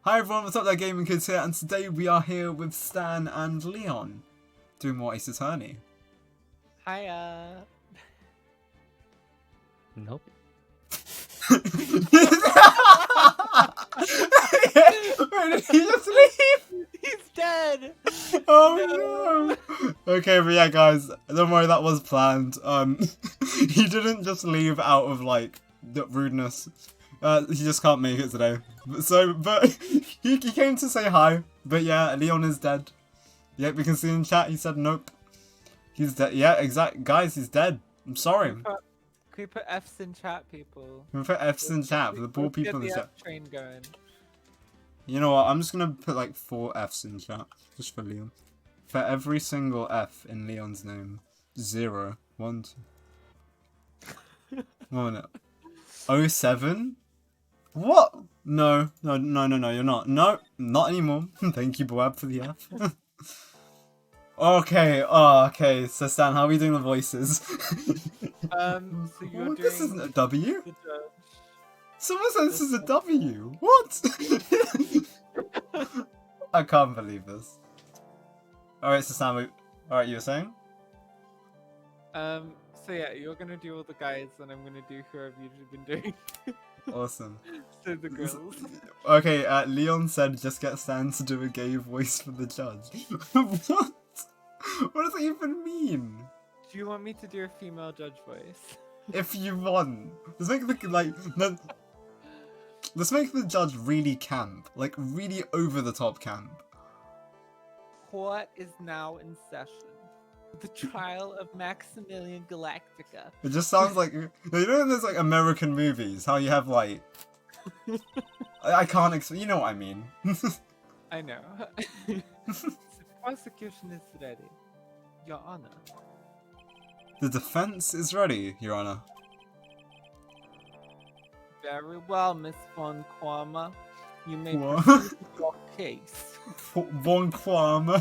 Hi everyone, what's up there, Gaming Kids here, and today we are here with Stan and Leon, doing more Ace Attorney. Hiya. Nope. Wait, did he just leave? He's dead. Oh no. Okay, but yeah guys, don't worry, that was planned. He didn't just leave out of like the rudeness. He just can't make it today. But he came to say hi. But yeah, Leon is dead. Yep, we can see in chat, he said nope. He's dead. Yeah, exact. Guys, he's dead. I'm sorry. Can we put F's in chat, people? Can we put F's in chat for the poor people in the chat? F train going. You know what? I'm just gonna put like 4 F's in chat. Just for Leon. For every single F in Leon's name. 0. 1, 2. 1 minute. 07? What? No, you're not. No, not anymore. Thank you, Boab, for the F. Okay, okay. So Stan, how are we doing the voices? So you're doing. This isn't a W. The judge. Someone said this is a W. What? I can't believe this. Alright, so Stan, alright, you were saying? So yeah, you're gonna do all the guys, and I'm gonna do who I've usually been doing. Awesome. So the girls. Okay, Leon said just get Stan to do a gay voice for the judge. What? What does that even mean? Do you want me to do a female judge voice? If you want. Let's make the, like, no, let's make the judge really camp. Like, really over the top camp. Court is now in session. The trial of Maximilian Galactica. It just sounds like, you know in those like American movies, how you have like, I can't explain, you know what I mean. I know. The prosecution is ready, Your Honor. The defense is ready, Your Honor. Very well, Miss Von Quama. You may What? proceed with your case. Von Quama.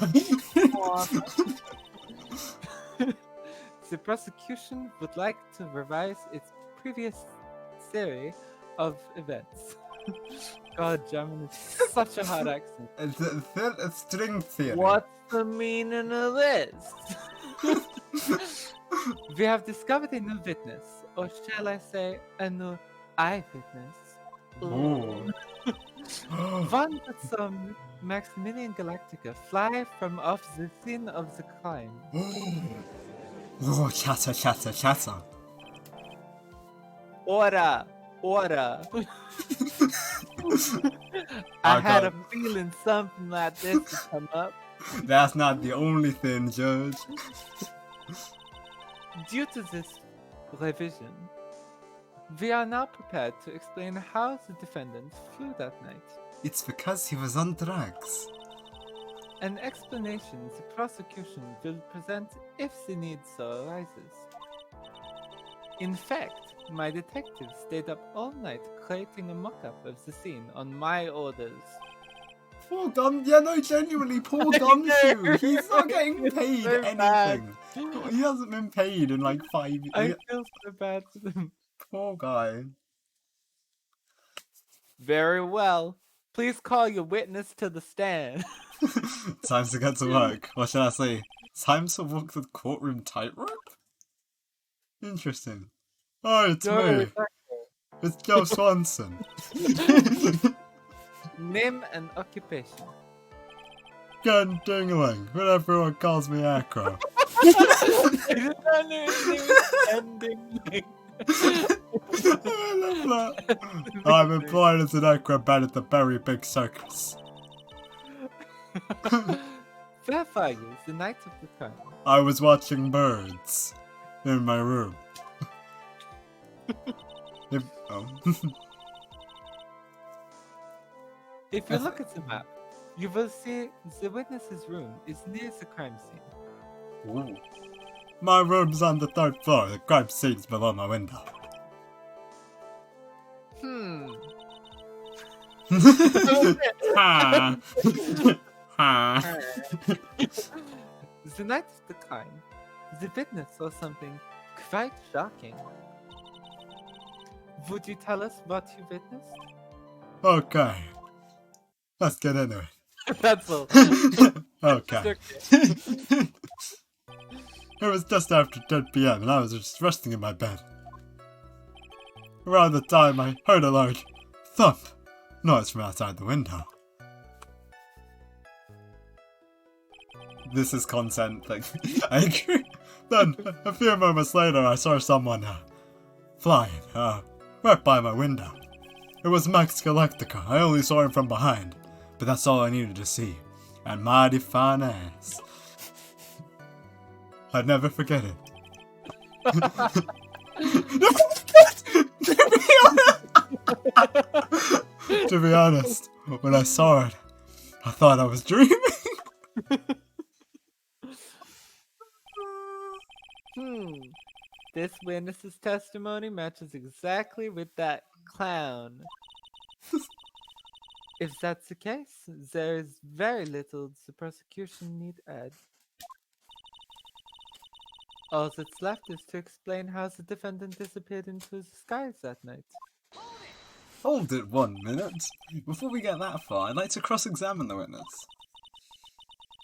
The prosecution would like to revise its previous series of events. God, German is such a hard accent. It's string theory. What's the meaning of this? We have discovered a new witness, or shall I say, a new eyewitness. Ooh. One that saw Maximilian Galactica fly from off the scene of the crime. Oh, chatter, chatter, chatter. Order! Order! I had a feeling something like this would come up. That's not the only thing, Judge. Due to this revision, we are now prepared to explain how the defendant flew that night. It's because he was on drugs. An explanation the prosecution will present if the need so arises. In fact, my detective stayed up all night creating a mock-up of the scene on my orders. Poor yeah, no, genuinely, poor Gumshoe. He's not getting paid So anything. bad. He hasn't been paid in like 5 years. I feel so bad for them. Poor guy. Very well. Please call your witness to the stand. Time to get to work. What should I say? Time to walk the courtroom tightrope? Interesting. Oh, it's me. It's Joe Swanson. Name and occupation. Gun dingling, but everyone calls me Acro. I did not know his name was ending. I love that. I'm employed as an acrobat at the very big circus. Where were you the night of the crime? I was watching birds in my room. If you look at the map, you will see the witness's room is near the crime scene. Ooh. My room's on the 3rd floor. The crime scene's below my window. Ha. Ha. The night of the crime, the witness saw something quite shocking. Would you tell us what you witnessed? Okay. Let's get into it. That's all. Okay. Okay. It was just after 10 p.m. and I was just resting in my bed. Around the time I heard a large thump noise from outside the window. This is content, like, I agree. Then, a few moments later, I saw someone flying right by my window. It was Max Galactica. I only saw him from behind, but that's all I needed to see. And mighty fine ass. I'd never forget it. To be honest, when I saw it, I thought I was dreaming. This witness's testimony matches exactly with that clown. If that's the case, there is very little the prosecution need add. All that's left is to explain how the defendant disappeared into the skies that night. Hold it 1 minute. Before we get that far, I'd like to cross-examine the witness.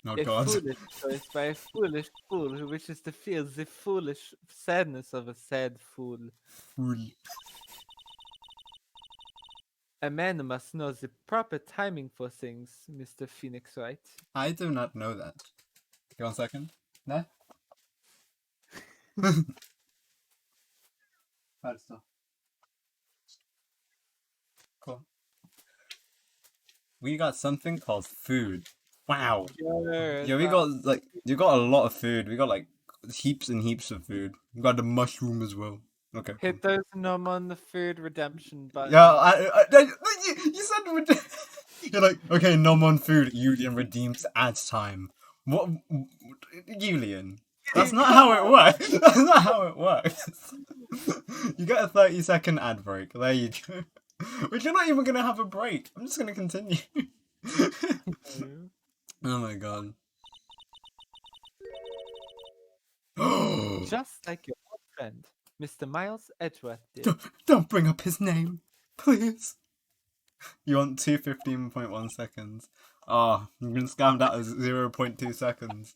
Oh A god. foolish choice by a foolish fool who wishes to feel the foolish sadness of a sad fool. Fool. A man must know the proper timing for things, Mr. Phoenix Wright. I do not know that. Okay, 1 second. No? That's still. Cool. We got something called food. Wow. Yeah, we got like you got a lot of food. We got like heaps and heaps of food. We got the mushroom as well. Okay. Hit those numb on the food redemption button. Yeah, you said you're like, okay, no more food. Julian redeems ad time. What, Julian? That's not how it works. That's not how it works. You get a 30-second ad break. There you go. But you're not even gonna have a break. I'm just gonna continue. Oh my god. Just like your old friend, Mr. Miles Edgeworth did. Don't bring up his name, please. You want 2:15.1 seconds? Oh, you've been scammed out of 0.2 seconds.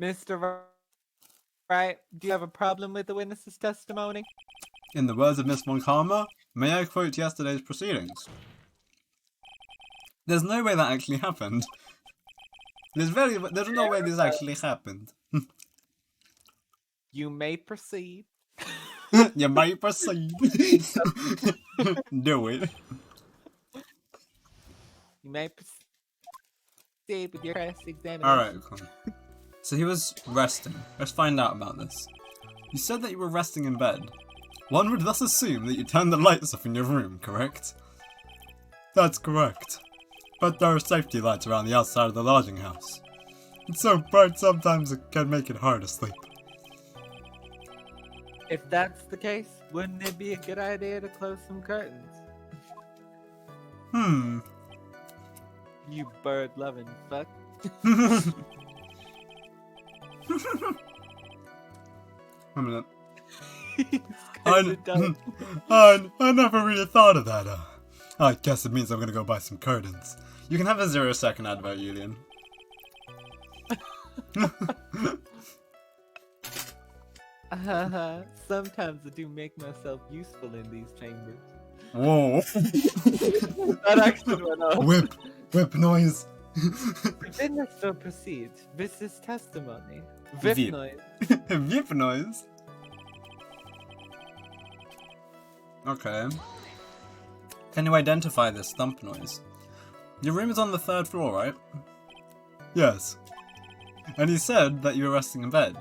Mr. Wright, do you have a problem with the witness's testimony? In the words of Miss Moncama, may I quote yesterday's proceedings? There's no way that actually happened. There's no way this actually happened. You may proceed. You may proceed. Do it. You may proceed with your cross-examination. Alright, cool. So he was resting. Let's find out about this. You said that you were resting in bed. One would thus assume that you turned the lights off in your room, correct? That's correct. But there are safety lights around the outside of the lodging house. It's so bright sometimes it can make it hard to sleep. If that's the case, wouldn't it be a good idea to close some curtains? You bird-loving fuck. A minute. I I never really thought of that. I guess it means I'm gonna go buy some curtains. You can have a 0-second advert, Julian. Sometimes I do make myself useful in these chambers. Whoa. That actually went off. Whip noise. Witness will proceed with his testimony. Vip Vip. noise. Vip noise. Okay. Can you identify this thump noise? Your room is on the 3rd floor, right? Yes. And you said that you were resting in bed.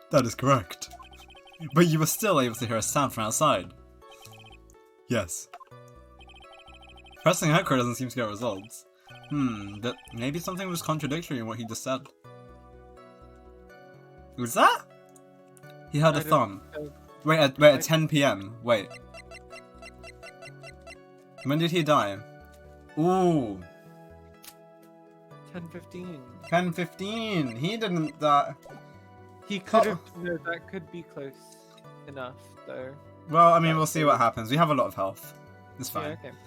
That is correct. But you were still able to hear a sound from outside. Yes. Pressing echo doesn't seem to get results. But maybe something was contradictory in what he just said. Was that? He heard a thump. Wait, at 10 p.m. Wait. When did he die? Ooh. 10:15. 10:15. He didn't die. He could have. No, that could be close enough, though. Well, I mean, we'll see what happens. We have a lot of health. It's fine. Yeah, okay.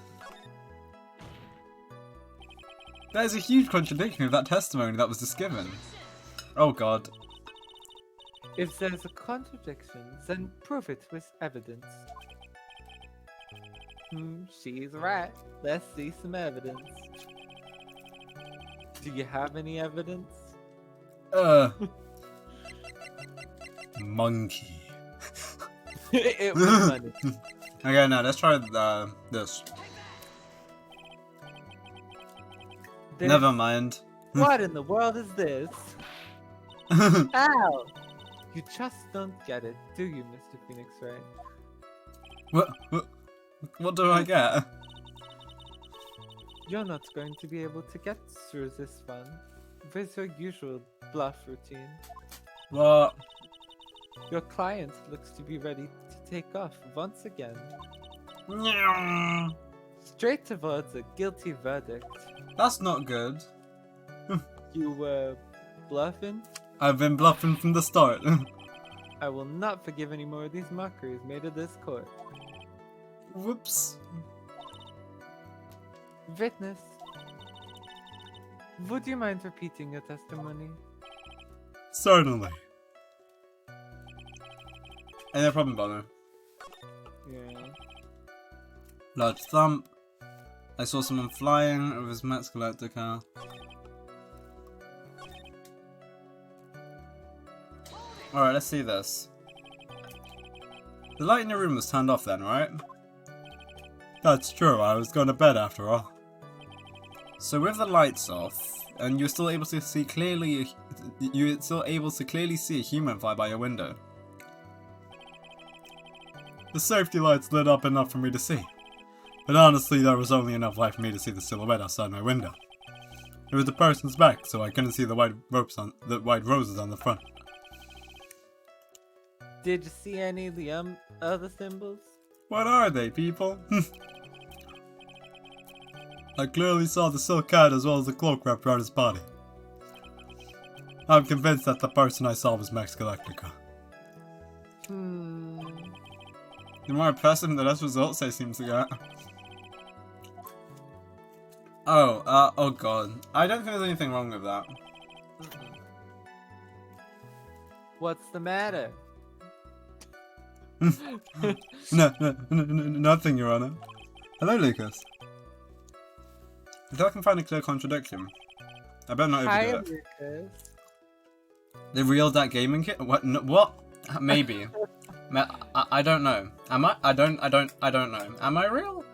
That is a huge contradiction of that testimony that was just given. Oh god. If there's a contradiction, then prove it with evidence. She's right. Let's see some evidence. Do you have any evidence? Monkey. It was money. Okay, now let's try this. Never mind. What in the world is this? Ow! You just don't get it, do you, Mr. Phoenix Wright? What do I get? You're not going to be able to get through this one with your usual bluff routine. What? Your client looks to be ready to take off once again. Straight towards a guilty verdict. That's not good. You were bluffing? I've been bluffing from the start. I will not forgive any more of these mockeries made of this court. Whoops. Witness, would you mind repeating your testimony? Certainly. Hey, no problem, Bono. Yeah. Large thump. I saw someone flying with his Max Galactic car. Alright, let's see this. The light in your room was turned off then, right? That's true, I was going to bed after all. So with the lights off, and you're still able to see clearly, you're still able to clearly see a human fly by your window. The safety lights lit up enough for me to see. But honestly, there was only enough light for me to see the silhouette outside my window. It was the person's back, so I couldn't see the white roses on the front. Did you see any of the other symbols? What are they, people? I clearly saw the silk hat as well as the cloak wrapped around his body. I'm convinced that the person I saw was Max Galactica. The more impressive the less results I seem to get. Oh god. I don't think there's anything wrong with that. What's the matter? No, nothing, Your Honor. Hello, Lucas. If I can find a clear contradiction, I better not overdo it. Lucas. They reeled that gaming kit? What? No, what? Maybe. I don't know. Am I? I don't know. Am I real?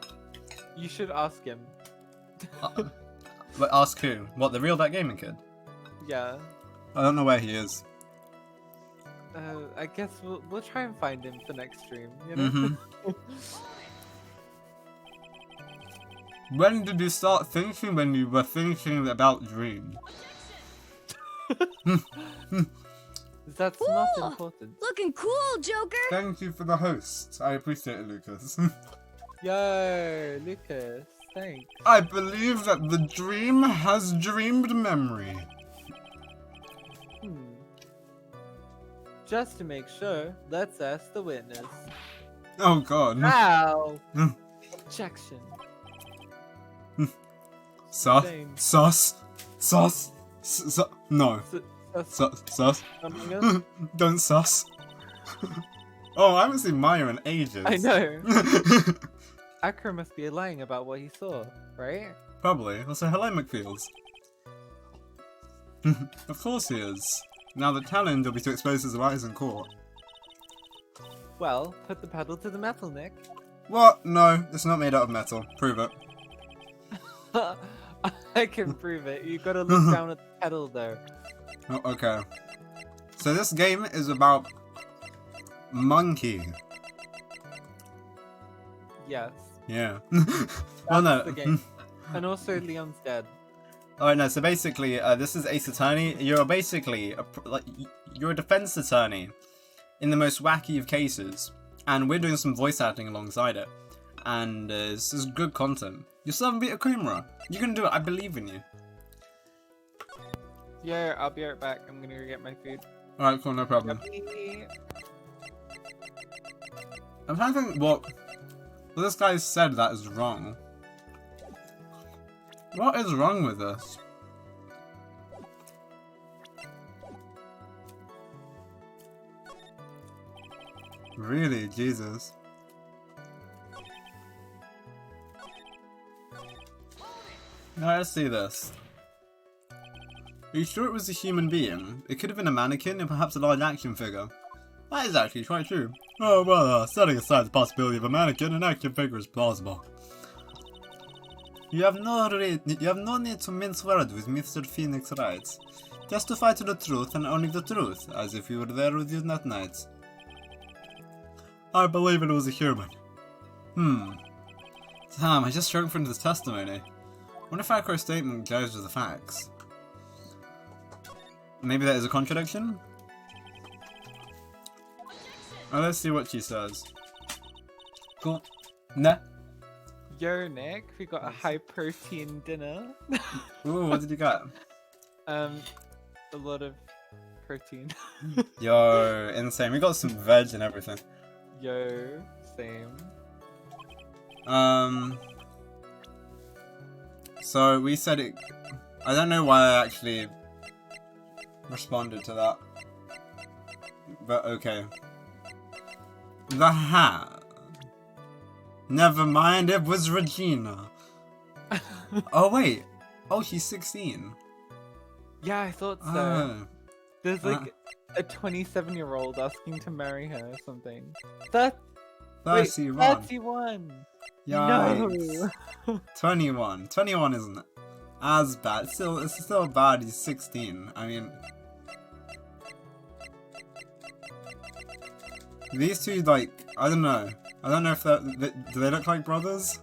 You should ask him. But ask who? What, the real that gaming kid? Yeah. I don't know where he is. I guess we'll try and find him for next stream, you know? When did you start thinking when you were thinking about dreams? That's not important. Looking cool, Joker! Thank you for the host. I appreciate it, Lucas. Yo, Lucas, thanks. I believe that the dream has dreamed memory. Just to make sure, let's ask the witness. Oh god. Ow! Objection. Sus? Same. Sus? Sus? No. Sus? Don't sus. Oh, I haven't seen Maya in ages. I know. Akra must be lying about what he saw, right? Probably. Also, hello, McFields. Of course he is. Now the challenge will be to expose his lies in court. Well, put the pedal to the metal, Nick. What? No, it's not made out of metal. Prove it. I can prove it. You gotta look down at the pedal though. Oh, okay. So this game is about monkey. Yes. Yeah. Well, no. The game. And also Leon's dead. Alright, no, so basically, this is Ace Attorney. You're basically, you're a defense attorney in the most wacky of cases. And we're doing some voice acting alongside it. And this is good content. You're 7-bit Akumura. You can do it, I believe in you. Yeah, I'll be right back. I'm gonna go get my food. Alright, cool, no problem. I'm trying to think what Well, this guy said that is wrong. What is wrong with this? Really, Jesus. Now let's see this. Are you sure it was a human being? It could have been a mannequin and perhaps a large action figure. That is actually quite true. Oh well, setting aside the possibility of a mannequin, an action figure is plausible. You have no need to mince words with Mr. Phoenix Wright. Testify to the truth and only the truth, as if you were there with you that night. I believe it was a human. Damn, I just shrunk from this testimony. What if our statement goes with the facts? Maybe that is a contradiction? Oh, let's see what she says. Cool. Nah. Yo, Nick, we got a high protein dinner. Ooh, what did you get? A lot of protein. Yo, insane. We got some veg and everything. Yo, same. So we said it. I don't know why I actually responded to that. But okay. The hat. Never mind, it was Regina. Oh wait. Oh, she's 16. Yeah, I thought so. Oh. There's like a 27-year-old asking to marry her or something. That 31. 31. Yikes. No. 21. 21 isn't as bad. It's still bad. He's 16. I mean, these two, like, I don't know. I don't know if do they look like brothers?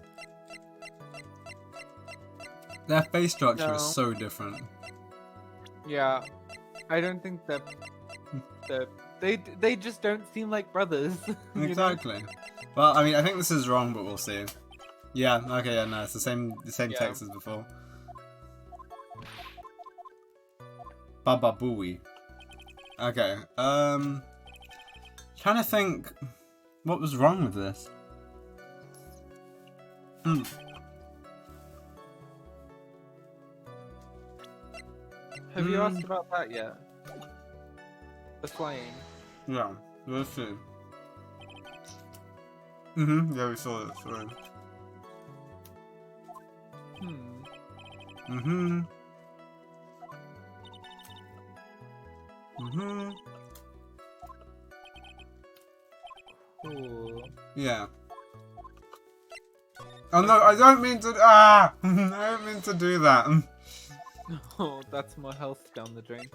Their face structure is so different. Yeah, I don't think that they just don't seem like brothers. Exactly. Well, I mean, I think this is wrong, but we'll see. Yeah. Okay. Yeah. No, it's the same text as before. Baba Booey. Okay. Trying to think what was wrong with this. Have you asked about that yet? The flying. Yeah. Let's see. Yeah, we saw it. Sorry. Cool. Yeah. Oh no, I don't mean to. I don't mean to do that. Oh, that's more health down the drain.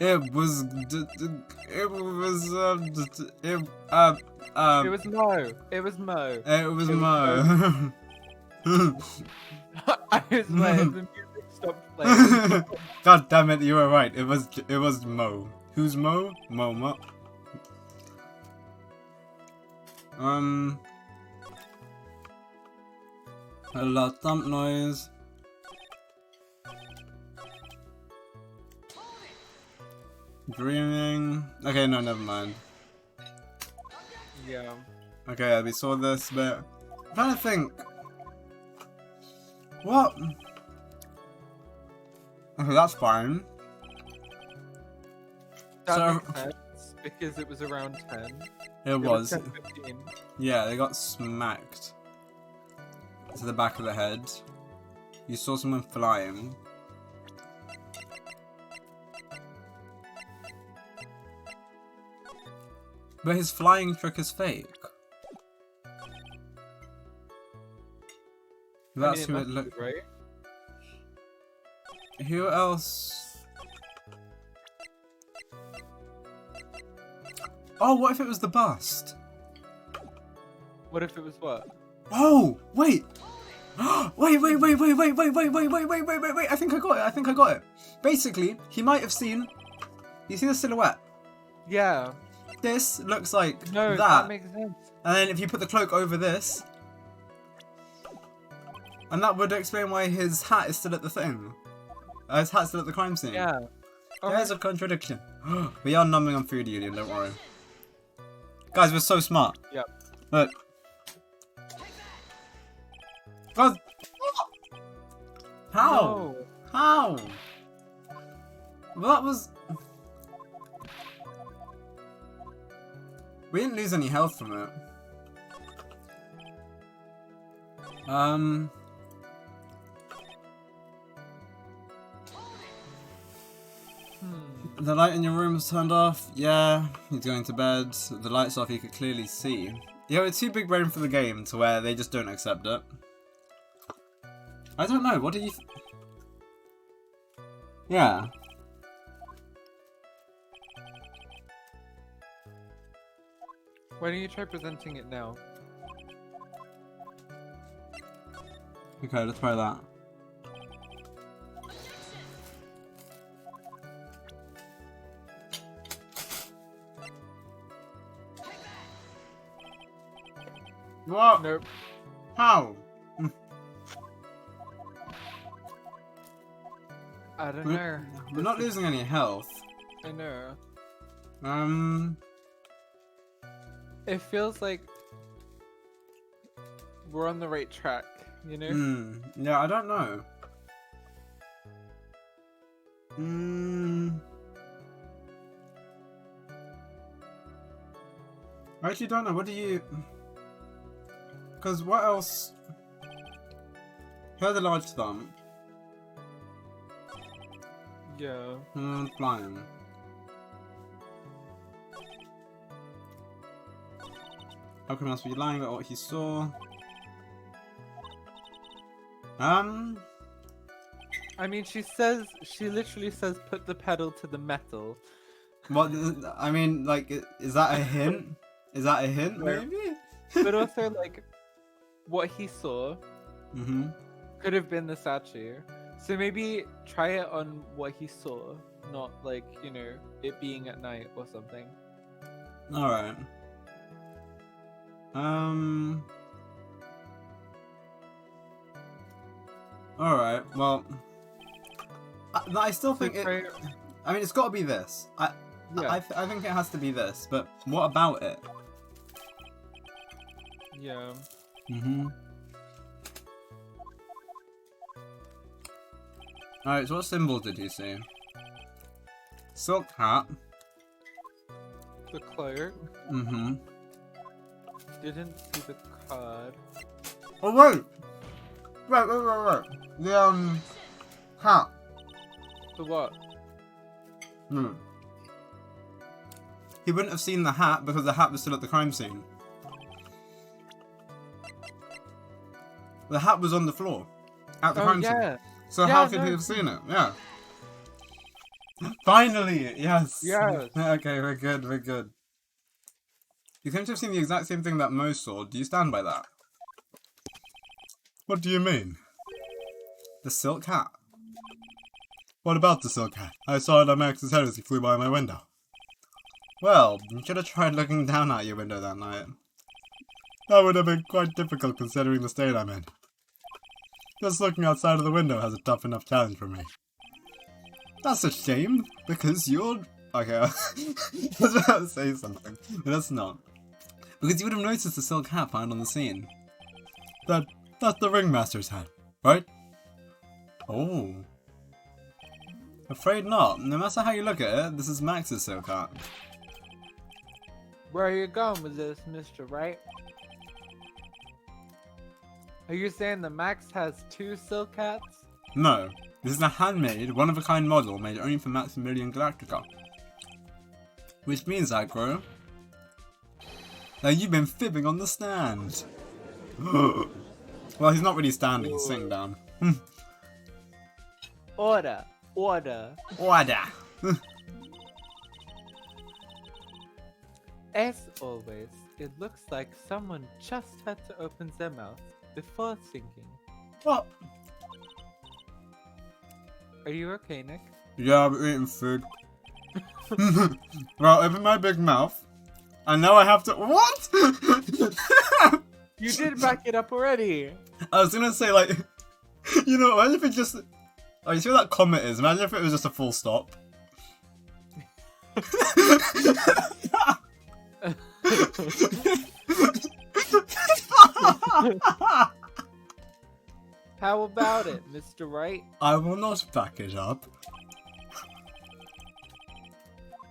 It was. It was Mo. It was Mo. It was Mo. I swear, the music stopped playing. God damn it, you were right. It was Mo. Who's Mo? Mo. A lot thump noise. Dreaming. Okay, no, never mind. Yeah. Okay, we saw this bit. I'm trying to think. What? Okay, that's fine. That makes sense, because it was around 10. It was. 10, 15. Yeah, they got smacked to the back of the head. You saw someone flying. But his flying trick is fake. That's who it looked right? Who else? Oh, what if it was the bust? What if it was what? Oh, wait! Wait! I think I got it. Basically, he might have seen. You see the silhouette? Yeah. This looks like that makes sense. And then if you put the cloak over this, and that would explain why his hat is still at the thing. His hat's still at the crime scene. Yeah. There's a contradiction. We are numbing on food union, don't worry. Guys, we're so smart. Yep. Look. Guys. How? No. How? Well, that was... We didn't lose any health from it. The light in your room was turned off. Yeah, he's going to bed. The light's off, you could clearly see. Yeah, it's too big brain for the game to where they just don't accept it. I don't know, what do you... Yeah. Why don't you try presenting it now? Okay, let's try that. What? Nope. How? I don't know. We're not losing any health. I know. It feels like we're on the right track, you know? Yeah, I don't know. I actually don't know. What do you... Because what else... Heard the large thump. Yeah. Flying. How come else be lying about what he saw? I mean, she literally says, put the pedal to the metal. What? I mean, like, is that a hint? Is that a hint, maybe? But also, like, what he saw could have been the statue. So maybe try it on what he saw, not, like, you know, it being at night or something. Alright. Alright, well... I still think it... I mean, it's got to be this. I think it has to be this, but what about it? Yeah. Alright, so what symbol did you see? Silk hat. The clerk. Didn't see the card. Oh wait! Wait. The hat. The what? He wouldn't have seen the hat because the hat was still at the crime scene. The hat was on the floor at the crime scene. So how could he have seen it? Yeah. Finally, yes. Yes. Okay, we're good. You seem to have seen the exact same thing that Mo saw. Do you stand by that? What do you mean? The silk hat. What about the silk hat? I saw it on Max's head as he flew by my window. Well, you should have tried looking down out your window that night. That would have been quite difficult considering the state I'm in. Just looking outside of the window has a tough enough challenge for me. That's a shame, because you're... Okay, I was about to say something, but that's not. Because you would have noticed the silk hat found on the scene. That's the ringmaster's hat, right? Oh. Afraid not. No matter how you look at it, this is Max's silk hat. Where are you going with this, Mr. Right? Are you saying that Max has 2 silk hats? No. This is a handmade, one-of-a-kind model made only for Maximilian Galactica. Which means, Aggro, that you've been fibbing on the stand. Well, he's not really standing, he's sitting down. Order. As always, it looks like someone just had to open their mouth before thinking. What? Are you okay, Nick? Yeah, I'm eating food. Well, open my big mouth. I know I have to- What?! You did back it up already! I was gonna say, like, you know, imagine if it just... Oh, you see what that comment is? Imagine if it was just a full stop. How about it, Mr. Wright? I will not back it up.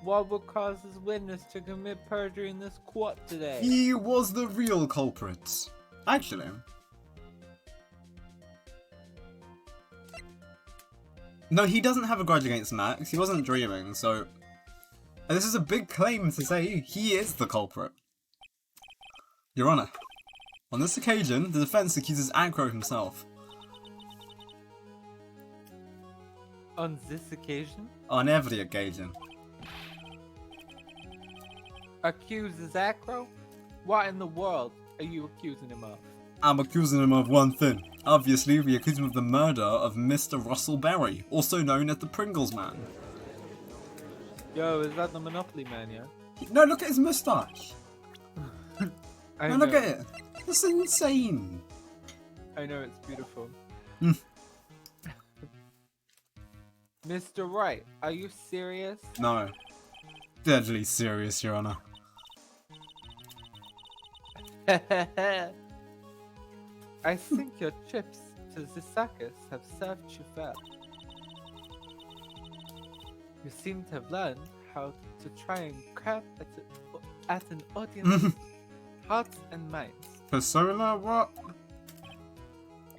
What will cause this witness to commit perjury in this court today? He was the real culprit. Actually. No, he doesn't have a grudge against Max. He wasn't dreaming, so... And this is a big claim to say he is the culprit. Your Honor, on this occasion, the defense accuses Acro himself. On this occasion? On every occasion. Accuses Acro? What in the world are you accusing him of? I'm accusing him of one thing. Obviously, we accuse him of the murder of Mr. Russell Berry, also known as the Pringles Man. Yo, is that the Monopoly Man, yeah? No, look at his moustache. I No, know. look at it. That's insane. I know, it's beautiful. Hmm. Mr. Wright, are you serious? No. Deadly serious, Your Honor. I think your trips to Zisakis have served you well. You seem to have learned how to try and grab at an audience's hearts and minds. Persona what?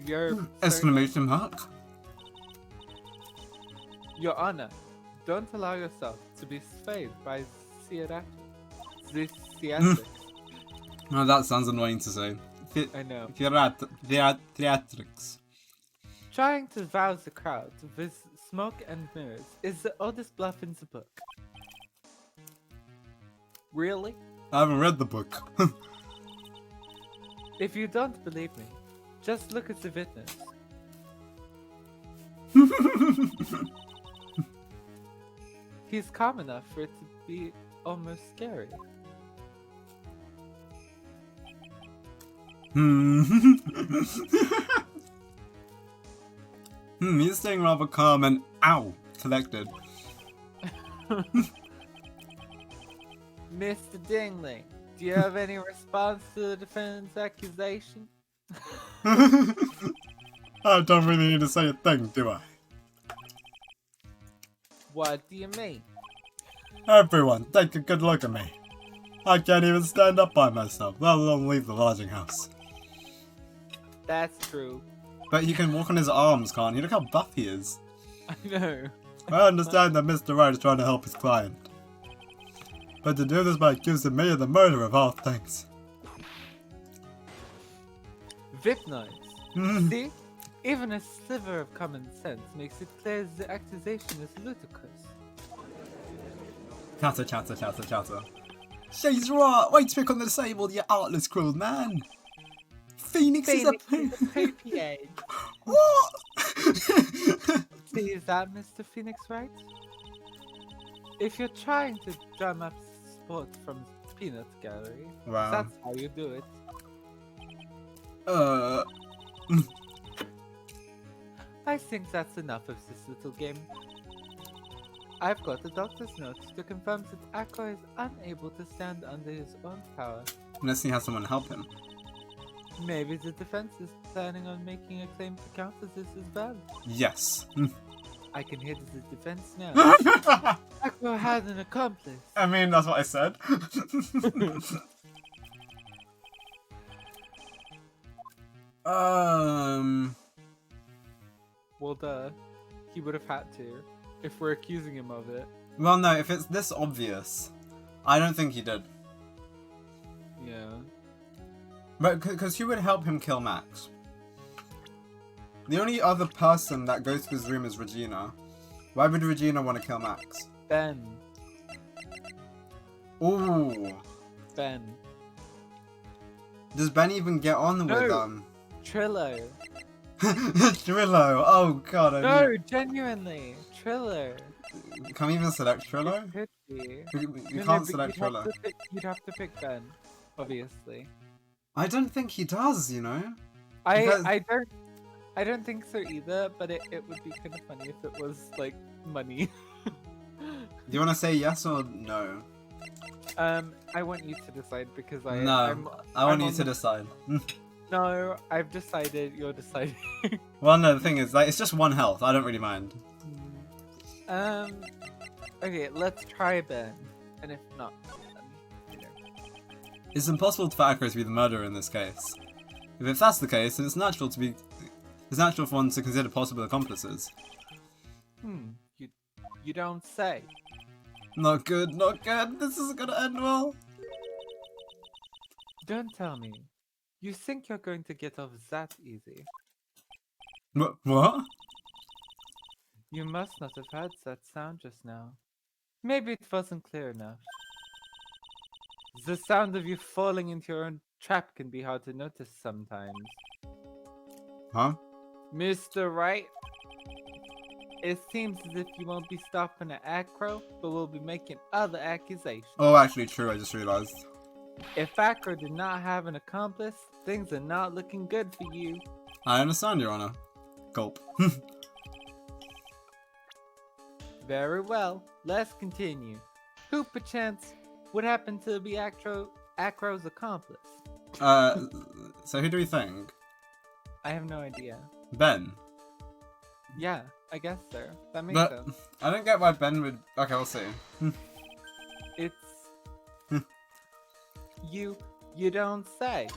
Your Exclamation mark? Your Honor, don't allow yourself to be swayed by theatrics. Oh, that sounds annoying to say. I know. Theatrics. Trying to rouse the crowd with smoke and mirrors is the oldest bluff in the book. Really? I haven't read the book. If you don't believe me, just look at the witness. He's calm enough for it to be almost scary. He's staying rather calm and collected. Mr. Dingley, do you have any response to the defendant's accusation? I don't really need to say a thing, do I? What do you mean? Everyone, take a good look at me. I can't even stand up by myself, let alone leave the lodging house. That's true. But he can walk on his arms, can't he? Look how buff he is. I know. I understand that Mr. Wright is trying to help his client. But to do this by accusing me of the murder of all things. Vip noise. See? Even a sliver of common sense makes it clear the accusation is ludicrous. Chatter, chatter, chatter, chatter. She's right! Wait to pick on the disabled, you artless cruel man! Phoenix is a PPA. What? See, is that Mr. Phoenix right? If you're trying to drum up support from Peanut Gallery, Wow. that's how you do it. I think that's enough of this little game. I've got the doctor's notes to confirm that Aqua is unable to stand under his own power. Unless he has someone help him. Maybe the defense is planning on making a claim to counter this as well. Yes. I can hear the defense now. Aqua had an accomplice. I mean, that's what I said. Well, duh. He would have had to, if we're accusing him of it. Well, no, if it's this obvious, I don't think he did. Yeah. But, because who would help him kill Max? The only other person that goes to his room is Regina. Why would Regina want to kill Max? Ben. Ooh. Ben. Does Ben even get on with, Trillo. Trillo? Oh god, No, genuinely. Trillo. Can we even select Trillo? Could be. We No, can't but select Trillo. You'd have to pick Ben, obviously. I don't think he does, you know? I don't think so either, but it would be kind of funny if it was like money. Do you want to say yes or no? I want you to decide because No, I'm I want I'm you on to the- decide. No, I've decided. You're deciding. Well, no, the thing is, like, it's just 1 health. I don't really mind. um. Okay, let's try Ben, and if not, then you know. It's impossible for Acro to be the murderer in this case. If that's the case, then it's natural for one to consider possible accomplices. You don't say. Not good, not good. This isn't gonna end well. Don't tell me. You think you're going to get off that easy? What? You must not have heard that sound just now. Maybe it wasn't clear enough. The sound of you falling into your own trap can be hard to notice sometimes. Huh? Mr. Wright, it seems as if you won't be stopping at Acro, but will be making other accusations. Oh, actually, true. I just realized. If Acro did not have an accomplice, things are not looking good for you. I understand, Your Honor. Gulp. Very well, let's continue. Who perchance would happen to be Acro's accomplice? So who do we think? I have no idea. Ben. Yeah, I guess so. That makes But sense. I don't get why Ben would. Okay, we'll see. It's you don't say.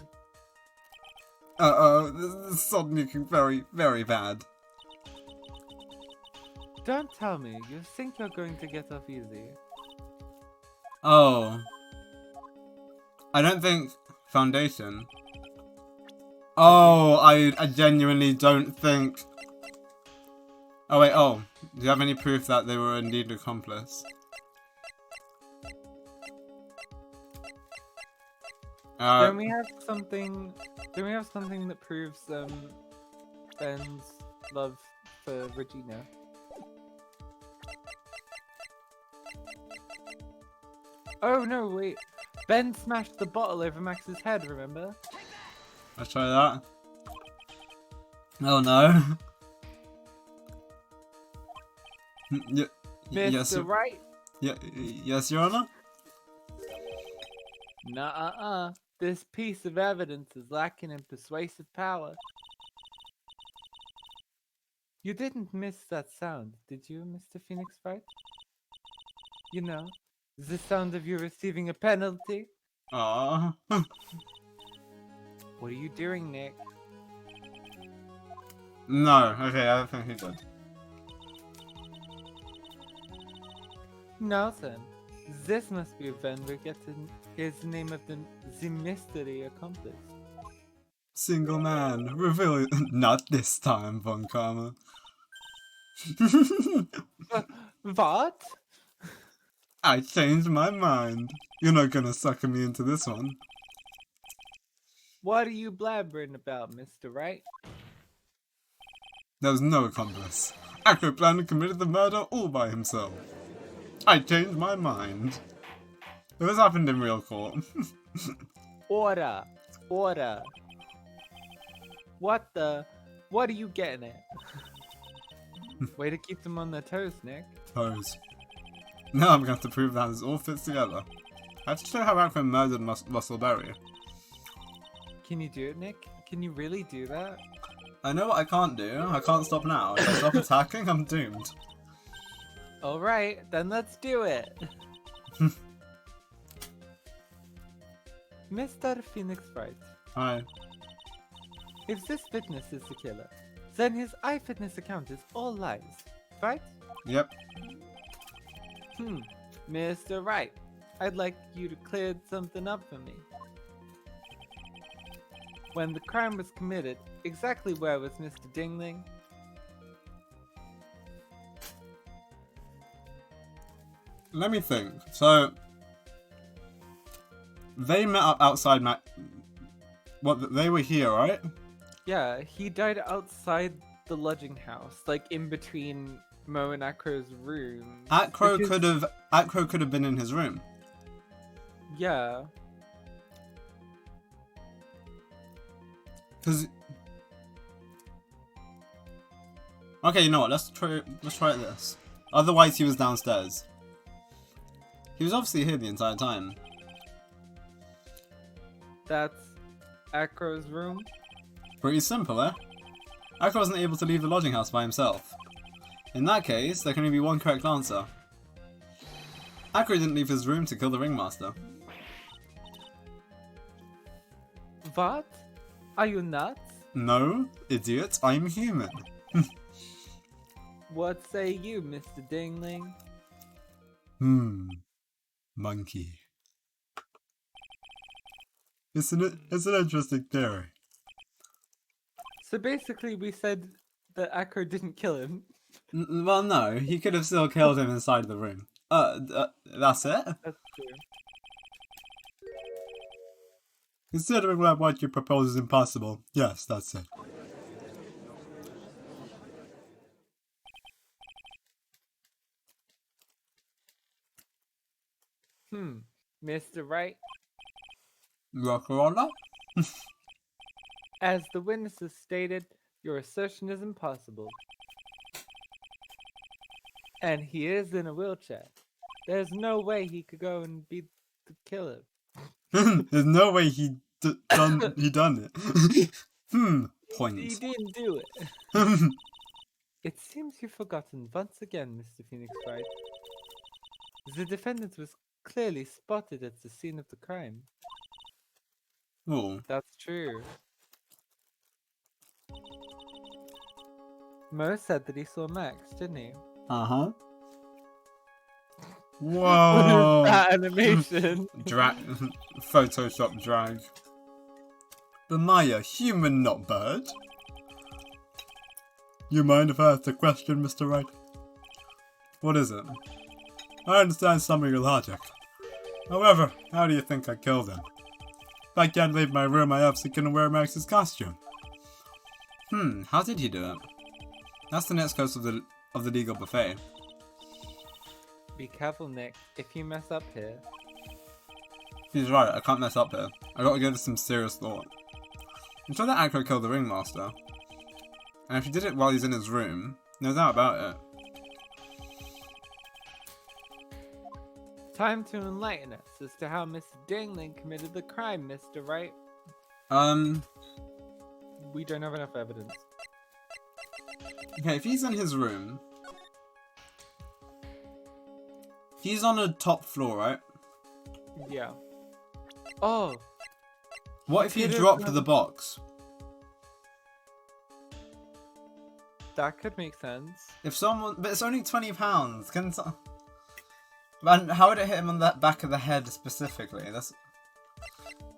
Uh-oh, this is suddenly looking very, very bad. Don't tell me you think you're going to get off easy. Oh. I don't think Foundation. Oh, I genuinely don't think. Oh wait, oh. Do you have any proof that they were indeed an accomplice? Don't we have something? Don't we have something that proves Ben's love for Regina? Oh no, wait. Ben smashed the bottle over Max's head, remember? Let's try that. Oh no. Yes, Mr. Right? yes, Your Honor? Nuh-uh. This piece of evidence is lacking in persuasive power. You didn't miss that sound, did you, Mr. Phoenix Wright? You know, the sound of you receiving a penalty. Aww. What are you doing, Nick? No, okay, I don't think he did. No, then. This must be when we get to hear the name of the mystery accomplice. Single man, reveal it. Not this time, Von Karma. What? I changed my mind. You're not gonna sucker me into this one. What are you blabbering about, Mr. Wright? There was no accomplice. Acro planned and committed the murder all by himself. I changed my mind. This happened in real court. Order! Order! What are you getting at? Way to keep them on their toes, Nick. Pose. Now I'm gonna have to prove that this all fits together. I have to show how Acro murdered Russell Berry. Can you do it, Nick? Can you really do that? I know what I can't do. I can't stop now. If I stop attacking, I'm doomed. Alright, then let's do it! Mr. Phoenix Wright, Hi. if this witness is the killer, then his iFitness account is all lies, right? Yep. Mr. Wright, I'd like you to clear something up for me. When the crime was committed, exactly where was Mr. Dingling? Let me think. So, they met up outside What, they were here, right? Yeah, he died outside the lodging house, like in between Mo and Acro's room. Acro could have been in his room. Yeah. Cause okay, you know what? Let's try this. Otherwise, he was downstairs. He was obviously here the entire time. That's Acro's room. Pretty simple, eh? Akra wasn't able to leave the lodging house by himself. In that case, there can only be one correct answer. Akra didn't leave his room to kill the ringmaster. What? Are you nuts? No, idiot, I'm human. What say you, Mr. Dingling? Monkey. It's an interesting theory. So basically we said that Acro didn't kill him. Well, no, he could have still killed him inside the room. That's it? That's true. Considering what you propose is impossible, yes, that's it. Mr. Wright, Rock'n'roller? as the witnesses stated, your assertion is impossible. And he is in a wheelchair. There's no way he could go and be the killer. There's no way he done it. Point. He didn't do it. It seems you've forgotten once again, Mr. Phoenix Wright. The defendant was clearly spotted at the scene of the crime. Oh. That's true. Mo said that he saw Max, didn't he? Uh-huh. Whoa. That animation. Photoshop drag. But Maya, human not bird. You mind if I ask a question, Mr. Wright? What is it? I understand some of your logic. However, how do you think I killed him? If I can't leave my room, I obviously couldn't wear Max's costume. How did you do it? That's the next coast of the legal buffet. Be careful, Nick. If you mess up here. He's right, I can't mess up here. I gotta give this some serious thought. I'm sure that Acro killed the ringmaster. And if he did it while he's in his room, no doubt about it. Time to enlighten us as to how Mr. Dingling committed the crime, Mr. Wright. We don't have enough evidence. Okay, if he's in his room... He's on a top floor, right? Yeah. Oh! What if he dropped the box? That could make sense. If someone... But it's only £20. Can Man, how would it hit him on the back of the head specifically? That's...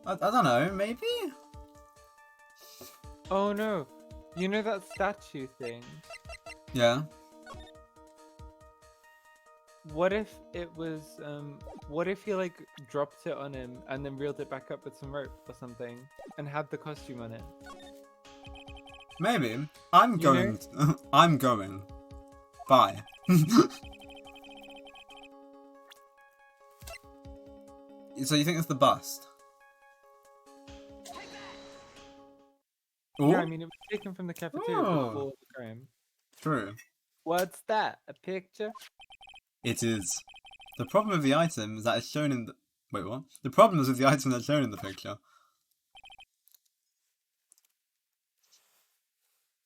I don't know, maybe? Oh no! You know that statue thing? Yeah. What if it was, what if he, like, dropped it on him and then reeled it back up with some rope or something and had the costume on it? Maybe. I'm going. I'm going. Bye. So you think it's the bust? Ooh. Yeah, I mean, it was taken from the cafeteria before the crime. True. What's that? A picture? It is. The problem with the item is that it's shown in the... Wait, what? The problem is with the item that's shown in the picture.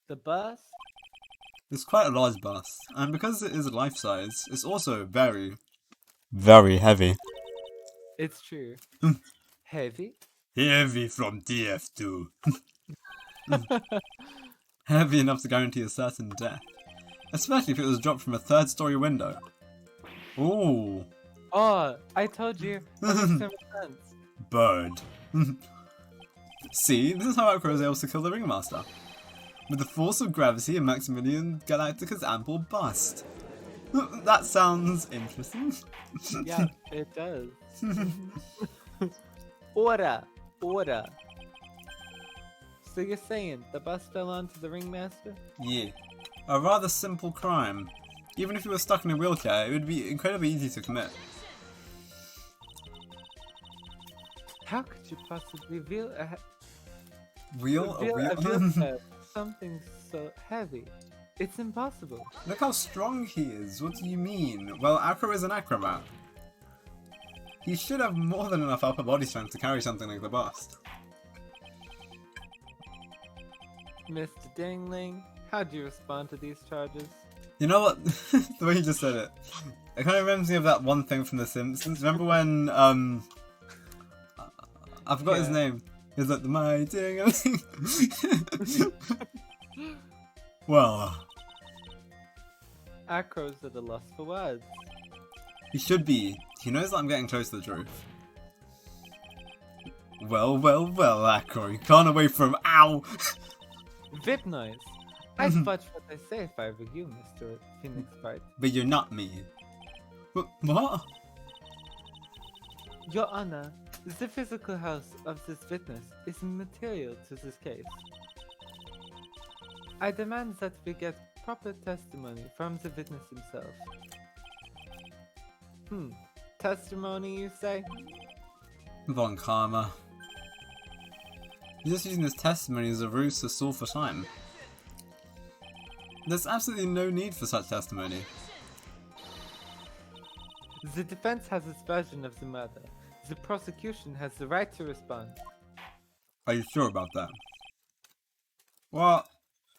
The bust? It's quite a large bust, and because it is life-size, it's also very, very heavy. It's true. Heavy? Heavy from TF2. Heavy enough to guarantee a certain death. Especially if it was dropped from a third-story window. Ooh. Oh, I told you. That makes so much sense. Bird. See, this is how Acro was able to kill the ringmaster. With the force of gravity and Maximilian Galactica's ample bust. That sounds interesting. Yeah, it does. Order! Order! So you're saying the bus fell onto the ringmaster? Yeah. A rather simple crime. Even if he was stuck in a wheelchair, it would be incredibly easy to commit. How could you possibly wheel a Wheelchair? with something so heavy? It's impossible. Look how strong he is. What do you mean? Well, Acro is an acrobat. He should have more than enough upper body strength to carry something like the bust. Mr. Dingling, how do you respond to these charges? You know what? The way you just said it. It kind of reminds me of that one thing from The Simpsons. Remember when, I forgot his name. He's like, the mighty... Well... Acro's at a loss for words. He should be. He knows that I'm getting close to the truth. Well, well, well, Acro, you can't away from... Ow! Vip noise. I'd fudge what I say if I were you, Mr. Phoenix Bright. But you're not me. What? Your Honor, the physical health of this witness is material to this case. I demand that we get proper testimony from the witness himself. Testimony, you say? Von Karma. You're just using this testimony as a ruse to stall for time. There's absolutely no need for such testimony. The defense has its version of the murder. The prosecution has the right to respond. Are you sure about that? What?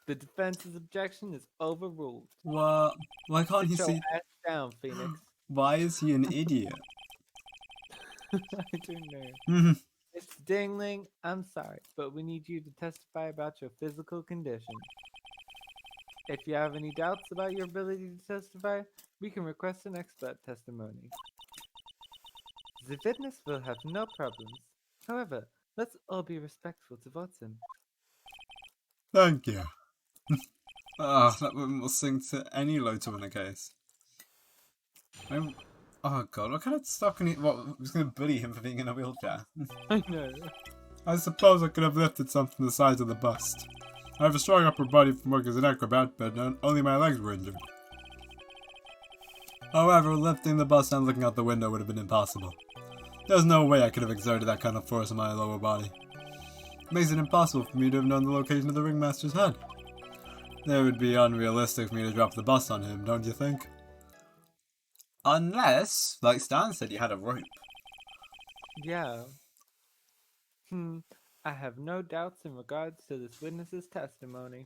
The defense's objection is overruled. What? Why can't he Sit see? your ass down, Phoenix. Why is he an idiot? I don't know. Mhm. Mr. Dingling, I'm sorry, but we need you to testify about your physical condition. If you have any doubts about your ability to testify, we can request an expert testimony. The witness will have no problems. However, let's all be respectful towards him. Thank you. That woman will sing to any low to win a case. Oh god, what kind of stuff can he... What, I was going to bully him for being in a wheelchair? I know. I suppose I could have lifted something from the size of the bust. I have a strong upper body from work as an acrobat, but only my legs were injured. However, lifting the bust and looking out the window would have been impossible. There's no way I could have exerted that kind of force on my lower body. It makes it impossible for me to have known the location of the ringmaster's head. It would be unrealistic for me to drop the bust on him, don't you think? Unless, like Stan said, you had a rope. Yeah. I have no doubts in regards to this witness's testimony.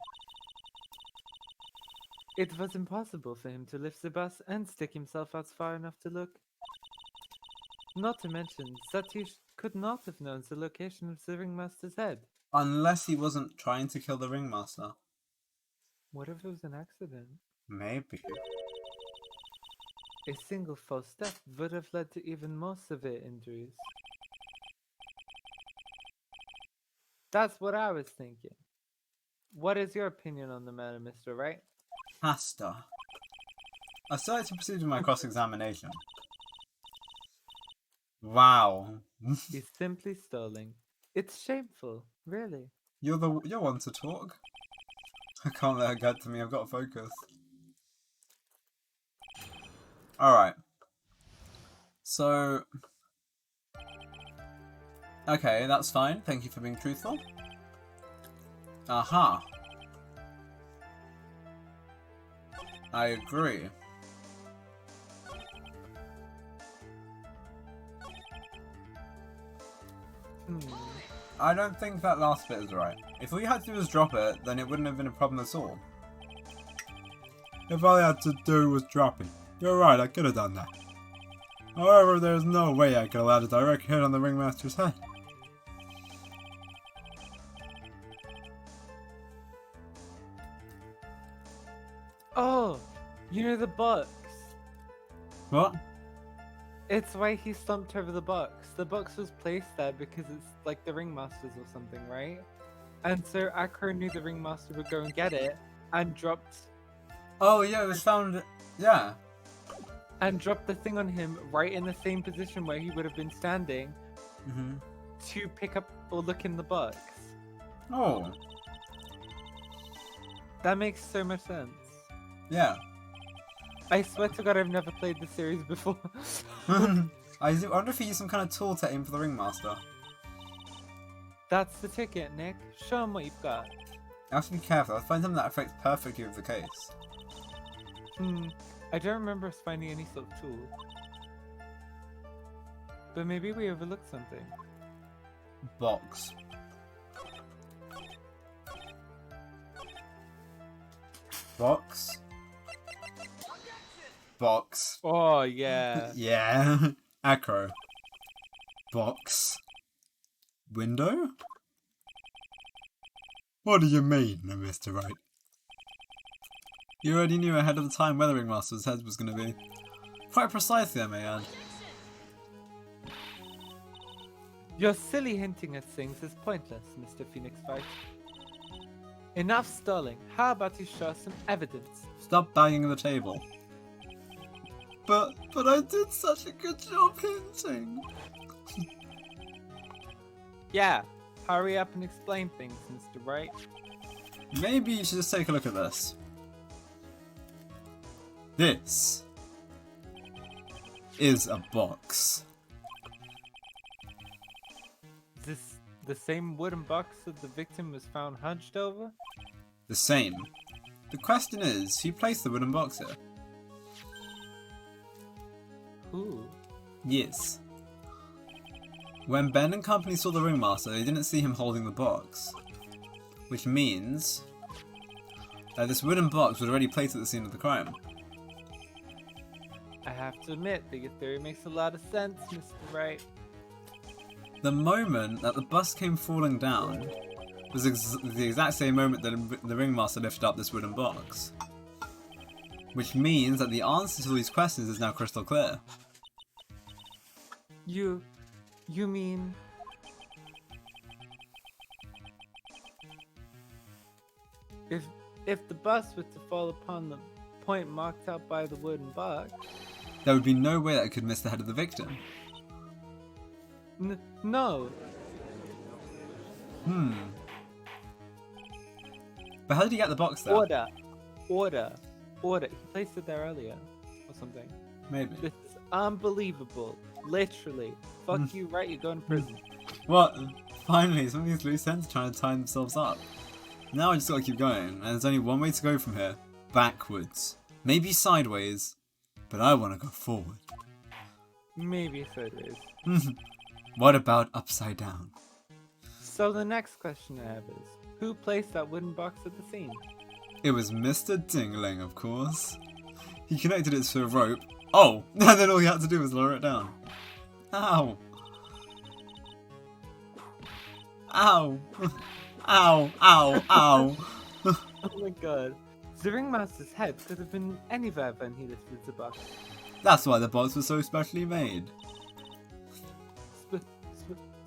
It was impossible for him to lift the bus and stick himself out far enough to look. Not to mention, Satish could not have known the location of the ringmaster's head. Unless he wasn't trying to kill the ringmaster. What if it was an accident? Maybe. A single false step would have led to even more severe injuries. That's what I was thinking. What is your opinion on the matter, Mr. Wright? Master. I still like to proceed with my cross-examination. Wow. He's simply stalling. It's shameful, really. You're one to talk. I can't let her get to me, I've got to focus. Alright. So... Okay, that's fine. Thank you for being truthful. Aha. I agree. I don't think that last bit is right. If all you had to do was drop it, then it wouldn't have been a problem at all. If all I had to do was drop it. You're right, I could have done that. However, there's no way I could have allowed a direct hit on the ringmaster's head. Oh, you know the box. What? It's why he stumped over the box. The box was placed there because it's like the ringmaster's or something, right? And so Akro knew the ringmaster would go and get it and dropped... Oh yeah, it was found... Yeah. And dropped the thing on him right in the same position where he would have been standing to pick up or look in the box. Oh. That makes so much sense. Yeah. I swear to God, I've never played this series before. I wonder if he used some kind of tool to aim for the ringmaster. That's the ticket, Nick. Show him what you've got. I have to be careful. I'll find something that affects perfectly with the case. I don't remember us finding any sort of tool. But maybe we overlooked something. Box. Box. Box. Oh, yeah. Yeah. Acro. Box. Window? What do you mean, Mr. Wright? You already knew ahead of the time where the Ringmaster's head was going to be. Quite precisely, I may add. Your silly hinting at things is pointless, Mr. Phoenix Wright. Enough stalling. How about you show us some evidence? Stop banging the table. But I did such a good job hinting. Yeah, hurry up and explain things, Mr. Wright. Maybe you should just take a look at this. This is a box. Is this the same wooden box that the victim was found hunched over? The same. The question is, who placed the wooden box here? Who? Yes. When Ben and company saw the Ringmaster, they didn't see him holding the box. Which means that this wooden box was already placed at the scene of the crime. I have to admit that your theory makes a lot of sense, Mr. Wright. The moment that the bus came falling down was the exact same moment that the Ringmaster lifted up this wooden box. Which means that the answer to these questions is now crystal clear. You mean... If the bus were to fall upon the point marked out by the wooden box... There would be no way that it could miss the head of the victim. No. But how did he get the box there? Order. He placed it there earlier. Or something. Maybe. This is unbelievable. Literally. Fuck you, right? You're going to prison. What? Finally, some of these loose ends trying to tie themselves up. Now I just gotta keep going, and there's only one way to go from here. Backwards. Maybe sideways. But I want to go forward. Maybe sideways. What about upside down? So the next question I have is, who placed that wooden box at the scene? It was Mr. Dingling, of course. He connected it to a rope. Oh! And then all he had to do was lower it down. Ow! Ow! Ow! Ow! Ow! Oh my god. The Ringmaster's head could have been anywhere when he lifted the box. That's why the box was so specially made.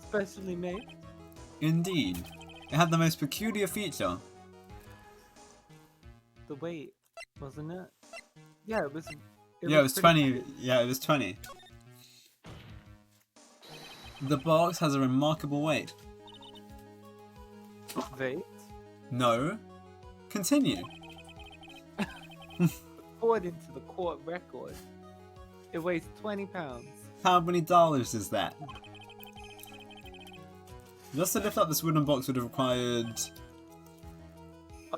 Specially made? Indeed. It had the most peculiar feature. The weight, wasn't it? Yeah, it was... It was 20. Heavy. Yeah, it was 20. The box has a remarkable weight. Weight? No. Continue. According to the court record, it weighs 20 pounds. How many dollars is that? Just to lift up this wooden box would have required...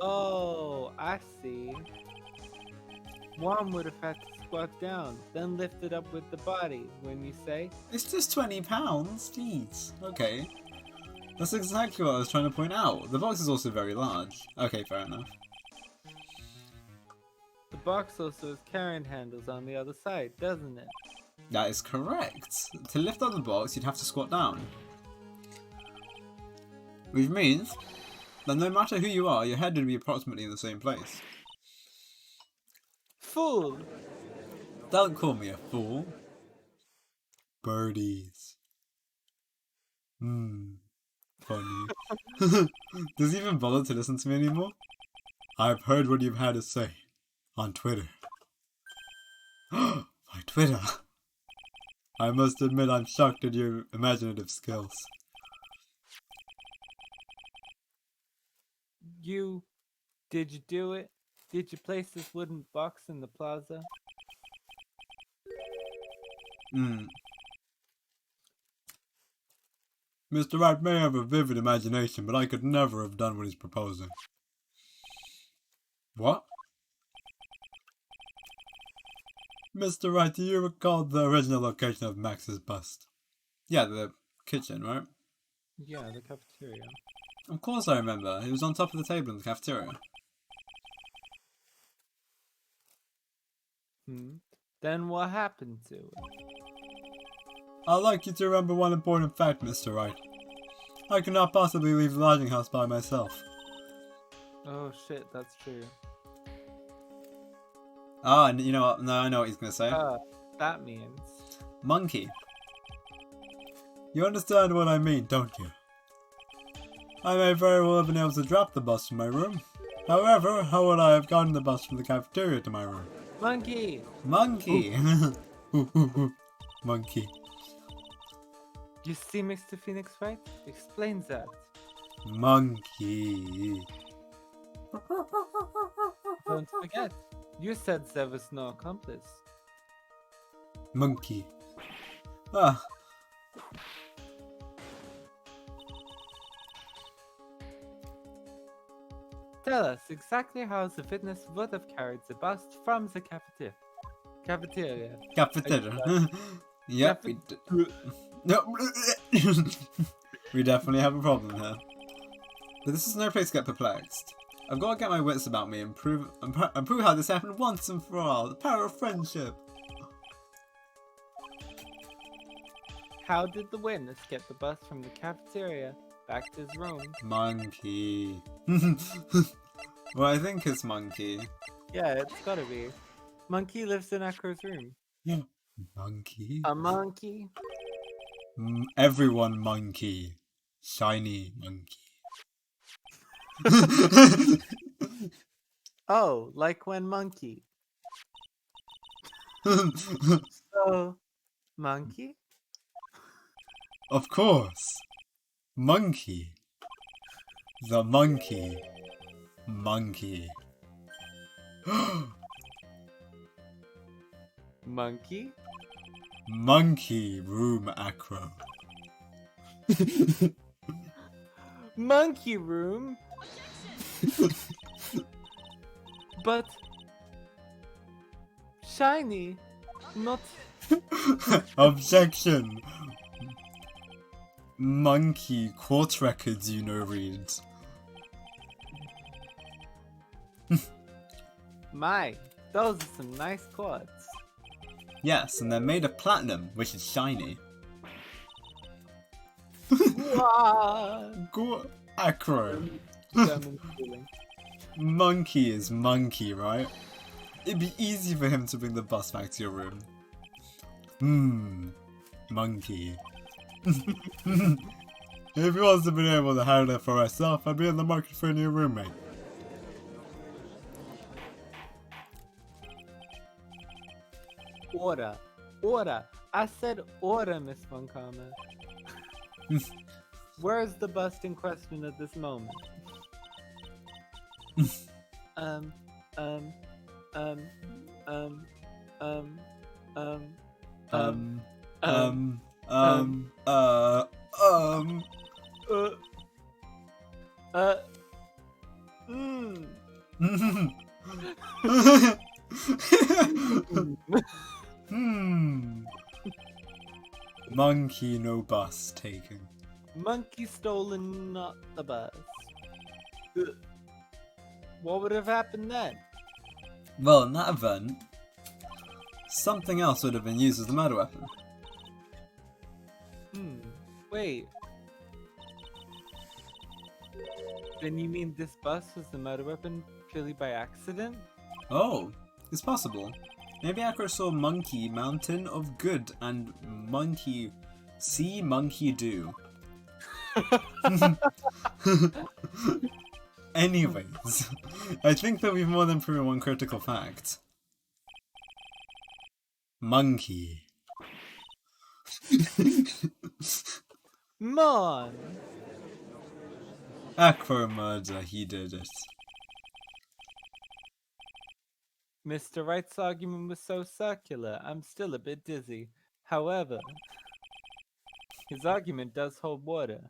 Oh, I see. One would have had to squat down, then lift it up with the body, when you say? It's just 20 pounds, jeez. Okay. That's exactly what I was trying to point out. The box is also very large. Okay, fair enough. The box also has carrying handles on the other side, doesn't it? That is correct. To lift up the box, you'd have to squat down. Which means that no matter who you are, your head would be approximately in the same place. Fool! Don't call me a fool. Birdies. Funny. Does he even bother to listen to me anymore? I've heard what you've had to say. On Twitter. My Twitter. I must admit I'm shocked at your imaginative skills. Did you do it? Did you place this wooden box in the plaza? Mr. Wright may have a vivid imagination, but I could never have done what he's proposing. What? Mr. Wright, do you recall the original location of Max's bust? Yeah, the kitchen, right? Yeah, the cafeteria. Of course I remember. It was on top of the table in the cafeteria. Then what happened to it? I'd like you to remember one important fact, Mr. Wright. I cannot possibly leave the lodging house by myself. Oh shit, that's true. Ah, and you know what? No, I know what he's gonna say. That means... Monkey. You understand what I mean, don't you? I may very well have been able to drop the bus from my room. However, how would I have gotten the bus from the cafeteria to my room? Monkey! Monkey! Monkey. You see, Mr. Phoenix Wright? Explains that. Monkey. Don't forget, you said there was no accomplice. Monkey. Ah. Tell us exactly how the witness would have carried the bust from the cafeteria. Cafeteria. Yep. No. We definitely have a problem here. But this is no place to get perplexed. I've got to get my wits about me and prove how this happened once and for all. The power of friendship. How did the witness get the bus from the cafeteria back to his room? Monkey. Well, I think it's Monkey. Yeah, it's gotta be. Monkey lives in Echo's room. Yeah. Monkey? A monkey? Everyone monkey. Shiny monkey. Oh, like when monkey. So, monkey? Of course. Monkey. The monkey. Monkey. Monkey? Monkey room acro. Monkey room? But shiny, not... Objection. Monkey court records, you know, read. My, those are some nice quads. Yes, and they're made of platinum, which is shiny. Go acro. German schooling. Monkey is monkey, right? It'd be easy for him to bring the bus back to your room. Monkey. If he wasn't been able to handle it for myself, I'd be in the market for a new roommate. Order. Order. I said order, Miss Von Karma. Where is the bust in question at this moment? Monkey no bus taken. Monkey stolen, not the bus. What would have happened then? Well, in that event, something else would have been used as the murder weapon. Wait. Then you mean this bus was the murder weapon purely by accident? Oh, it's possible. Maybe Akro saw monkey mountain of good and monkey see monkey do. Anyways, I think that we've more than proven one critical fact. Monkey. Mon! Akro murder, he did it. Mr. Wright's argument was so circular, I'm still a bit dizzy. However, his argument does hold water.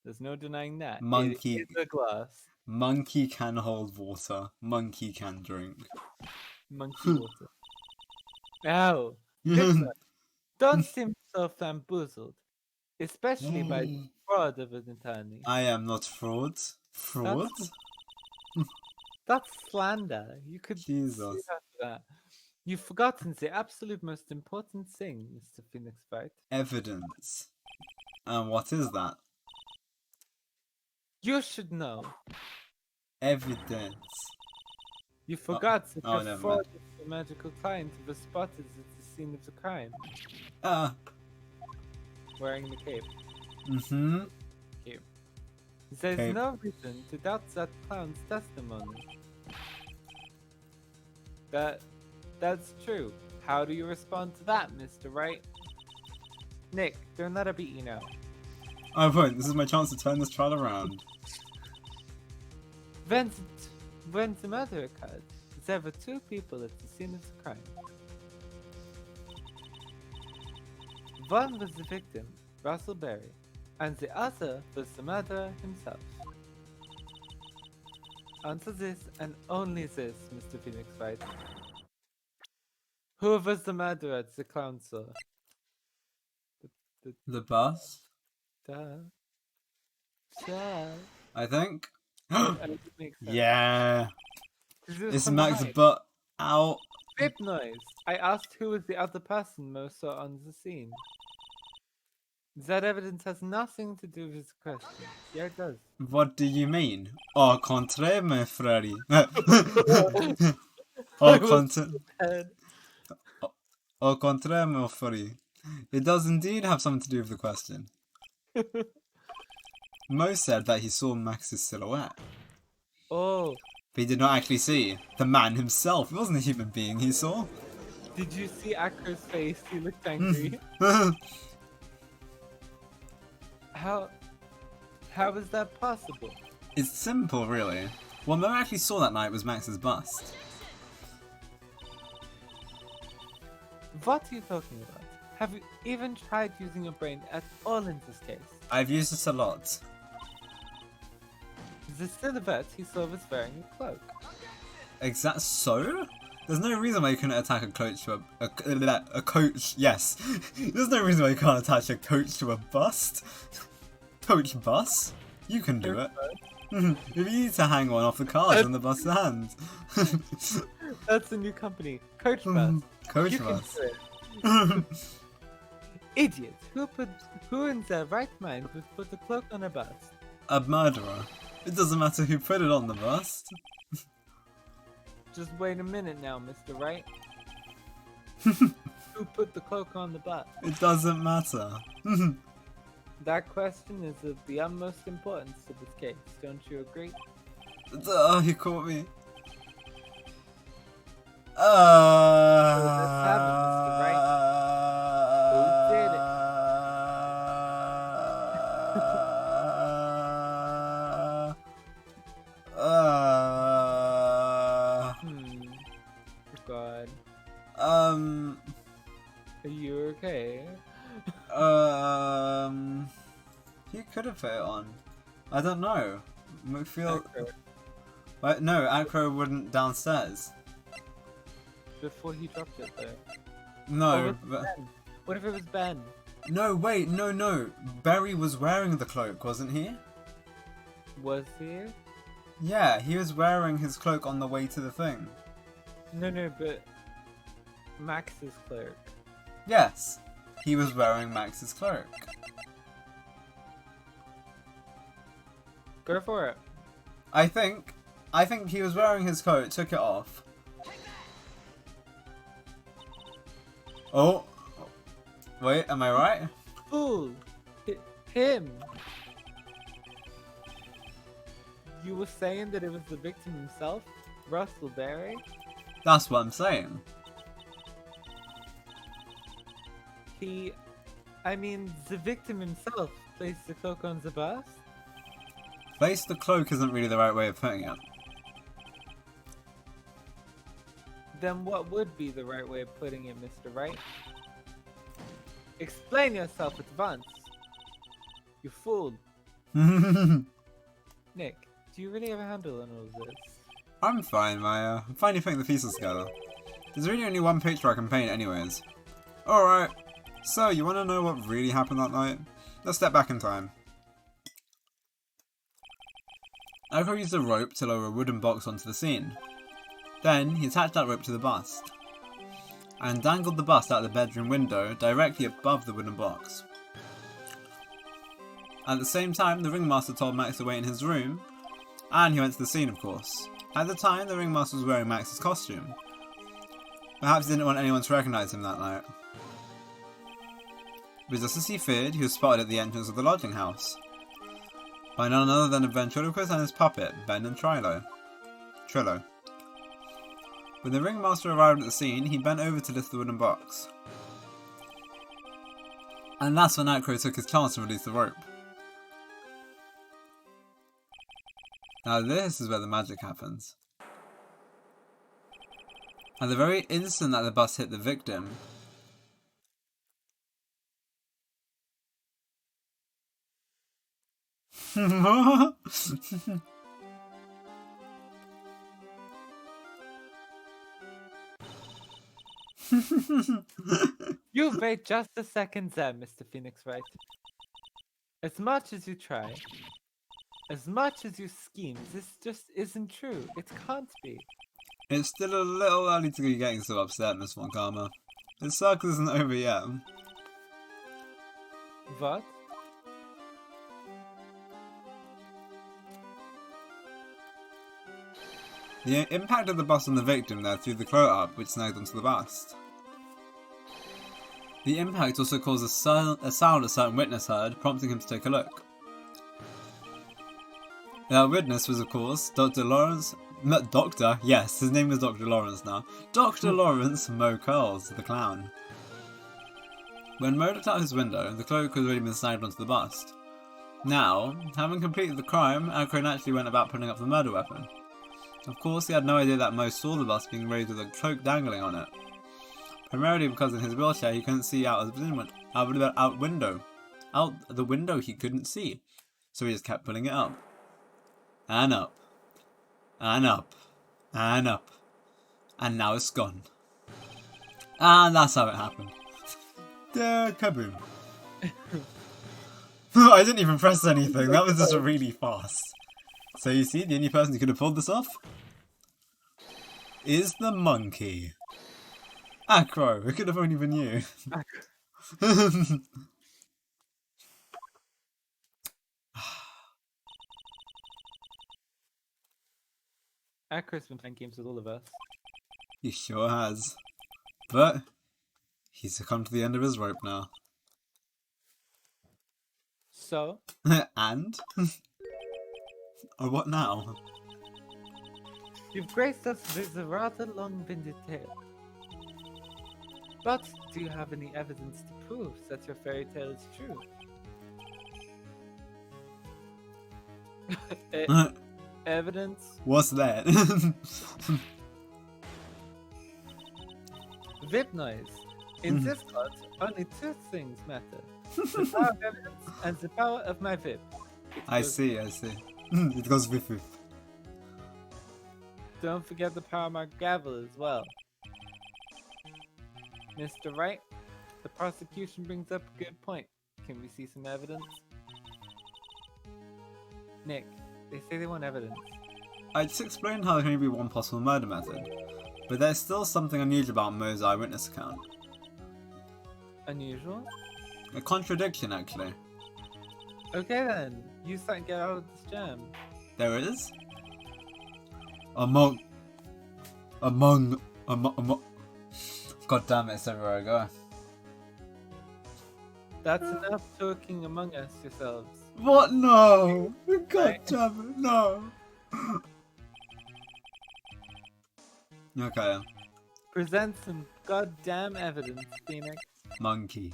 There's no denying that. Monkey. It is a glass. Monkey can hold water. Monkey can drink. Monkey water. Ow! Victor, don't seem so bamboozled. Especially by the fraud of an attorney. I am not fraud. Fraud? That's slander. You could Jesus. see that. You've forgotten the absolute most important thing, Mr. Phoenix Wright. Evidence. And what is that? You should know. Evidence. You forgot that your never mind. fraudulent magical client was spotted at the scene of the crime, wearing the cape. Mm-hmm. Here. There's Cape. no reason to doubt that clown's testimony. That's true. How do you respond to that, Mr. Wright? Nick, don't let her beat you now. I won't. This is my chance to turn this trial around. When the murder occurred, there were two people at the scene of the crime. One was the victim, Russell Berry, and the other was the murderer himself. Answer this and only this, Mr. Phoenix Wright. Who was the murderer at the clown saw? The bus? Duh. I think. It makes sense. Yeah. 'Cause it was It's from Max behind. butt out. Vape noise. I asked who was the other person Mo saw on the scene. That evidence has nothing to do with the question. Yeah, it does. What do you mean? Au contraire, my frère. Au contraire, my frère. It does indeed have something to do with the question. Mo said that he saw Max's silhouette, Oh, but he did not actually see the man himself. It wasn't a human being he saw. did you see Akro's face? He looked angry. How is that possible? It's simple, really. What Mo actually saw that night was Max's bust. What are you talking about? Have you even tried using your brain at all in this case? I've used it a lot. The silhouette he saw was wearing a cloak. So? There's no reason why you couldn't attack a coach to a coach. Yes, there's no reason why you can't attach a coach to a bust. Coach bus? You can do it. If you need to hang one off the cars in the bus stands. That's a new company, Coach Bus. Coach You can bus. do it. Idiot! Who in their right mind would put a cloak on a bus? A murderer. It doesn't matter who put it on the bust. Just wait a minute now, Mr. Wright. Who put the cloak on the bus? It doesn't matter. That question is of the utmost importance to this case, don't you agree? Oh, he caught me. let's have it, Mr. Wright. Who did it? God. Are you okay? He could have put it on. I don't know. McFeel. Akro. No, Acro wouldn't downstairs. Before he dropped it, though. No, What if it was Ben? No, wait, no. Barry was wearing the cloak, wasn't he? Was he? Yeah, he was wearing his cloak on the way to the thing. No, but Max's cloak. Yes, he was wearing Max's cloak. Go for it. I think he was wearing his coat, took it off. Oh, wait, am I right? Fool! Him! You were saying that it was the victim himself? Russell Berry? That's what I'm saying. The victim himself placed the cloak on the bus? Place the cloak isn't really the right way of putting it. Then what would be the right way of putting it, Mr. Wright? Explain yourself at once! You fool! Nick, do you really have a handle on all of this? I'm fine, Maya. I'm finally putting the pieces together. There's really only one picture I can paint anyways. Alright, so you wanna know what really happened that night? Let's step back in time. Alco used a rope to lower a wooden box onto the scene. Then, he attached that rope to the bust. and dangled the bust out the bedroom window directly above the wooden box. At the same time, the ringmaster told Max to wait in his room, and he went to the scene, of course. At the time, the ringmaster was wearing Max's costume. Perhaps he didn't want anyone to recognise him that night. But just as he feared, he was spotted at the entrance of the lodging house by none other than a ventriloquist and his puppet, Ben and Trillo. When the ringmaster arrived at the scene, he bent over to lift the wooden box. And that's when Acro took his chance to release the rope. Now this is where the magic happens. At the very instant that the bus hit the victim, You wait just a second there, Mr. Phoenix Wright. As much as you try, as much as you scheme, this just isn't true. It can't be. It's still a little early to be getting so upset, Miss Von Karma. The circle isn't over yet. What? The impact of the bust on the victim there threw the cloak up, which snagged onto the bust. The impact also caused a sound a certain witness heard, prompting him to take a look. That witness was, of course, Dr. Lawrence... Not Doctor, yes, his name is Dr. Lawrence now. Dr. Lawrence Mo Curls, the clown. When Mo looked out his window, the cloak had already been snagged onto the bust. Now, having completed the crime, Acro naturally went about putting up the murder weapon. Of course, he had no idea that Mo saw the bust being raised with a cloak dangling on it. Primarily because in his wheelchair he couldn't see out the window he couldn't see. So he just kept pulling it up. And up. And up. And up. And now it's gone. And that's how it happened. Kaboom. I didn't even press anything, that was just really fast. So you see, the only person who could have pulled this off is the monkey. Acro, it could have only been you. Acro's been playing games with all of us. He sure has. But he's come to the end of his rope now. So? And? Or what now? You've graced us with a rather long-winded tale. But do you have any evidence to prove that your fairy tale is true? Evidence? What's that? Vip noise. In this plot, only two things matter. The power of evidence and the power of my Vip. I see. It goes with. Don't forget the power of my gavel as well. Mr. Wright, the prosecution brings up a good point. Can we see some evidence? Nick, they say they want evidence. I just explained how there can only be one possible murder method, but there's still something unusual about Mo's eyewitness account. Unusual? A contradiction, actually. Okay then, use that and get out of this jam. There it is. God damn it, it's everywhere I go. That's enough talking among us yourselves. What? No! God Right. damn it, no! Okay. Present some goddamn evidence, Phoenix. Monkey.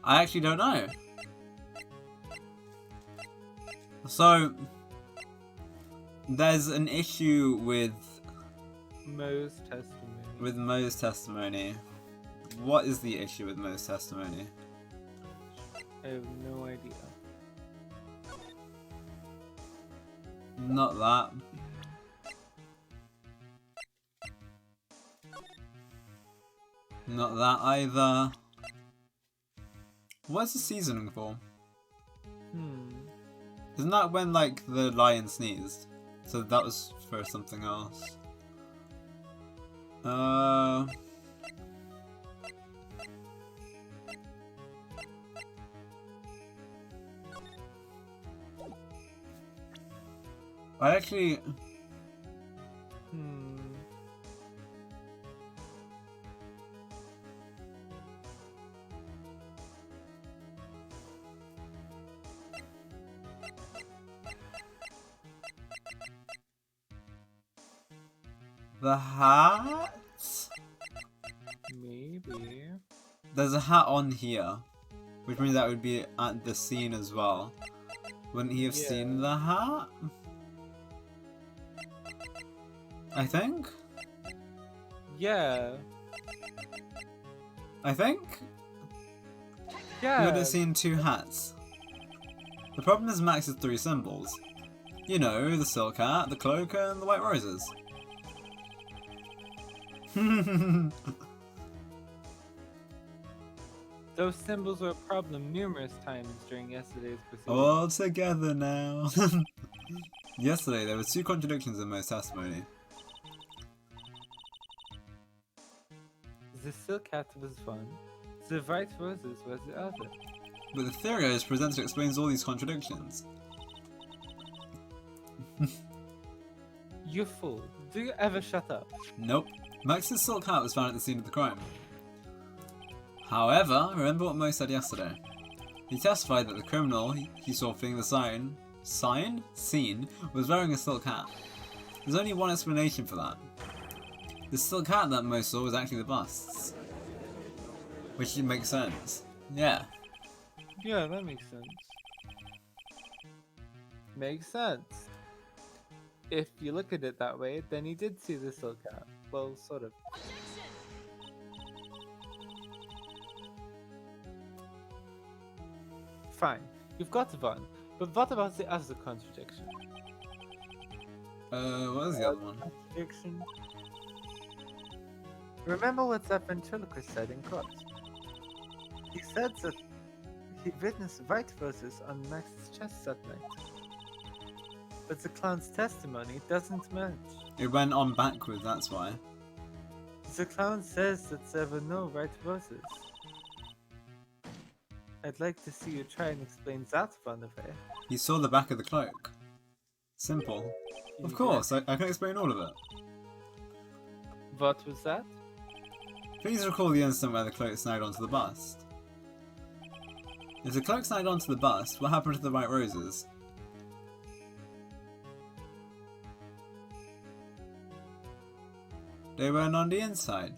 I actually don't know. So, there's an issue with Mo's testimony. Mo's testimony. What is the issue with Mo's testimony? I have no idea. Not that. Not that either. What's the seasoning for? Hmm. Isn't that when, like, the lion sneezed? So that was for something else. I actually... Hmm. The hat? Maybe. There's a hat on here, which means that would be at the scene as well. Wouldn't he have seen the hat? I think? Yeah. I think? Yeah. He would have seen two hats. The problem is Max's three symbols. You know, the silk hat, the cloak, and the white roses. Those symbols were a problem numerous times during yesterday's proceedings. All together now. Yesterday, there were two contradictions in Mo's testimony. The silk hat was one, the white roses was the other. But the theory I just presented explains all these contradictions. You fool. Do you ever shut up? Nope. Max's silk hat was found at the scene of the crime. However, remember what Mo said yesterday. He testified that the criminal he saw fleeing the scene, was wearing a silk hat. There's only one explanation for that. The silk hat that Mo saw was actually the bust's. Which makes sense. Yeah. Yeah, that makes sense. Makes sense. If you look at it that way, then he did see the silk hat. Well, sort of. Fine, you've got one, but what about the other contradiction? What is the other one? Contradiction? Remember what that ventriloquist said in court? He said that he witnessed white roses on Max's chest that night. But the clown's testimony doesn't match. It went on backwards, that's why. The clown says that there were no white roses. I'd like to see you try and explain that one away. He saw the back of the cloak. Simple. Of course, I can explain all of it. What was that? Please recall the instant where the cloak snagged onto the bust. If the cloak snagged onto the bust, what happened to the white roses? They weren't on the inside.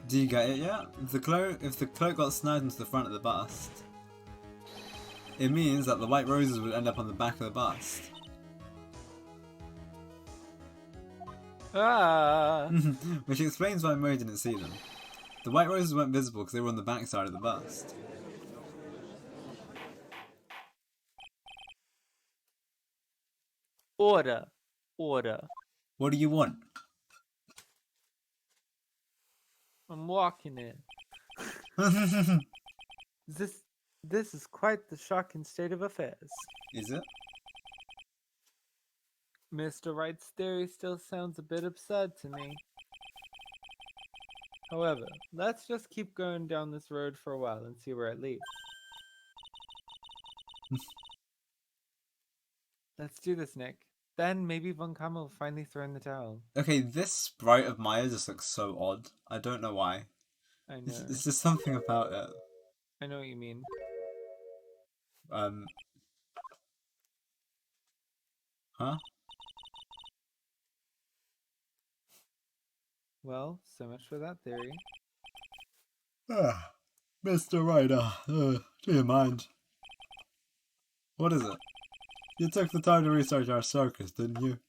Do you get it yet? If the cloak got snagged into the front of the bust, it means that the white roses would end up on the back of the bust. Ah! Which explains why Mo didn't see them. The white roses weren't visible because they were on the back side of the bust. Order. Order. What do you want? I'm walking in. This is quite the shocking state of affairs. Is it? Mr. Wright's theory still sounds a bit absurd to me. However, let's just keep going down this road for a while and see where it leads. Let's do this, Nick. Then maybe Von Kammel will finally throw in the towel. Okay, this sprite of Maya just looks so odd. I don't know why. I know. It's just something about it. I know what you mean. Huh? Well, so much for that theory. Ah, Mr. Ryder, do you mind? What is it? You took the time to research our circus, didn't you?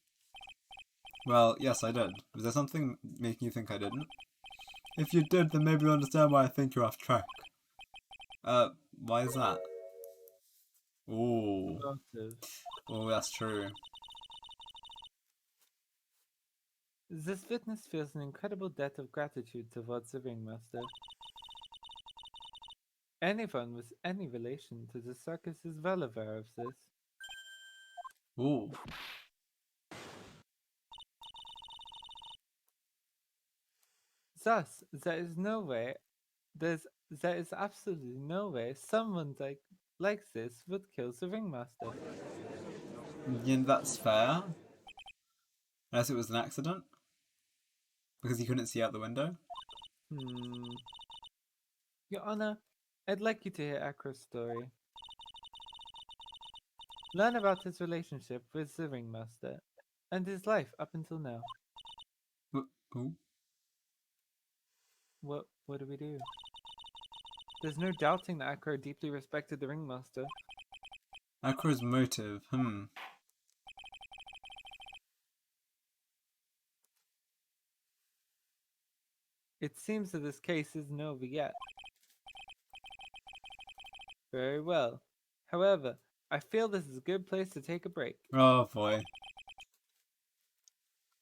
Well, yes, I did. Was there something making you think I didn't? If you did, then maybe you'll understand why I think you're off track. Why is that? Ooh. Motive. Oh, that's true. This witness feels an incredible debt of gratitude towards the ringmaster. Anyone with any relation to the circus is well aware of this. Ooh. Thus, there is absolutely no way someone like this would kill the ringmaster. Yeah, that's fair. Unless it was an accident. Because he couldn't see out the window. Hmm. Your Honor, I'd like you to hear Akro's story. Learn about his relationship with the ringmaster and his life up until now. Ooh. What do we do? There's no doubting that Akro deeply respected the ringmaster. Akro's motive. It seems that this case isn't over yet. Very well. However, I feel this is a good place to take a break. Oh boy.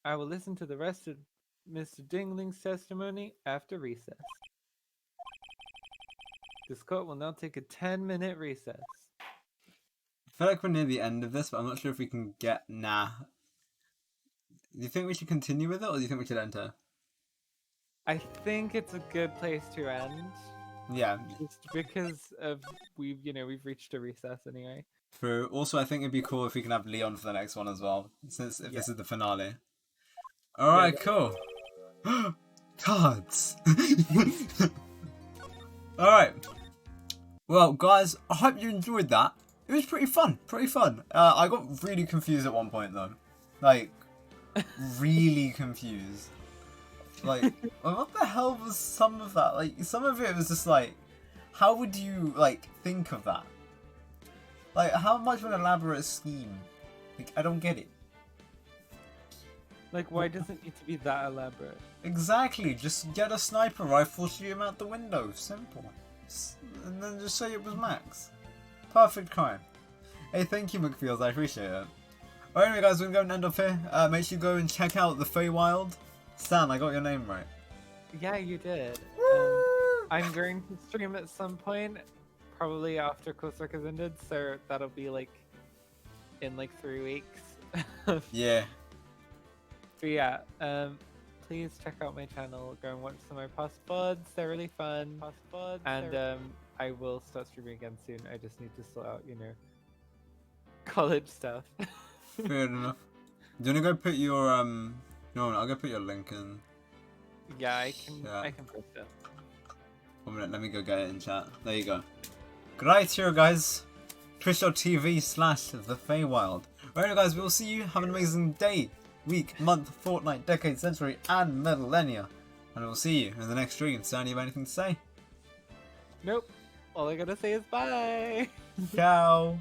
I will listen to the rest of Mr. Dingling's testimony after recess. This court will now take a 10-minute recess. I feel like we're near the end of this, but I'm not sure if we can get... Nah. Do you think we should continue with it, or do you think we should enter? I think it's a good place to end. Yeah. Just because of we've reached a recess anyway. True. Also, I think it'd be cool if we can have Leon for the next one as well, since if this is the finale. Alright, cool. Cards! Alright. Well, guys, I hope you enjoyed that. It was pretty fun. I got really confused at one point, though. Like, really confused. Like, what the hell was some of that? Like, some of it was just like, how would you, like, think of that? Like, how much of an elaborate scheme? Like, I don't get it. Like, why does it need to be that elaborate? Exactly, just get a sniper rifle, shoot him out the window. Simple. And then just say it was Max. Perfect crime. Hey, thank you, McFields, I appreciate it. Alright, anyway, guys, we're going to end off here. Make sure you go and check out the Feywild. Stan, I got your name right. Yeah, you did. I'm going to stream at some point, probably after Closer has ended, so that'll be like in like 3 weeks. Yeah. But yeah, please check out my channel. Go and watch some of my past VODs. They're really fun. And I will start streaming again soon. I just need to sort out, college stuff. Fair enough. Do you want to go put your No, I'll go put your link in. Yeah, I can post it. 1 minute, let me go get it in chat. There you go. Great, here guys. Twitch.tv/The Feywild. Alright guys, we'll see you. Have an amazing day, week, month, fortnight, decade, century, and millennia. And we'll see you in the next stream. Stan, you have anything to say? Nope. All I gotta say is bye. Ciao.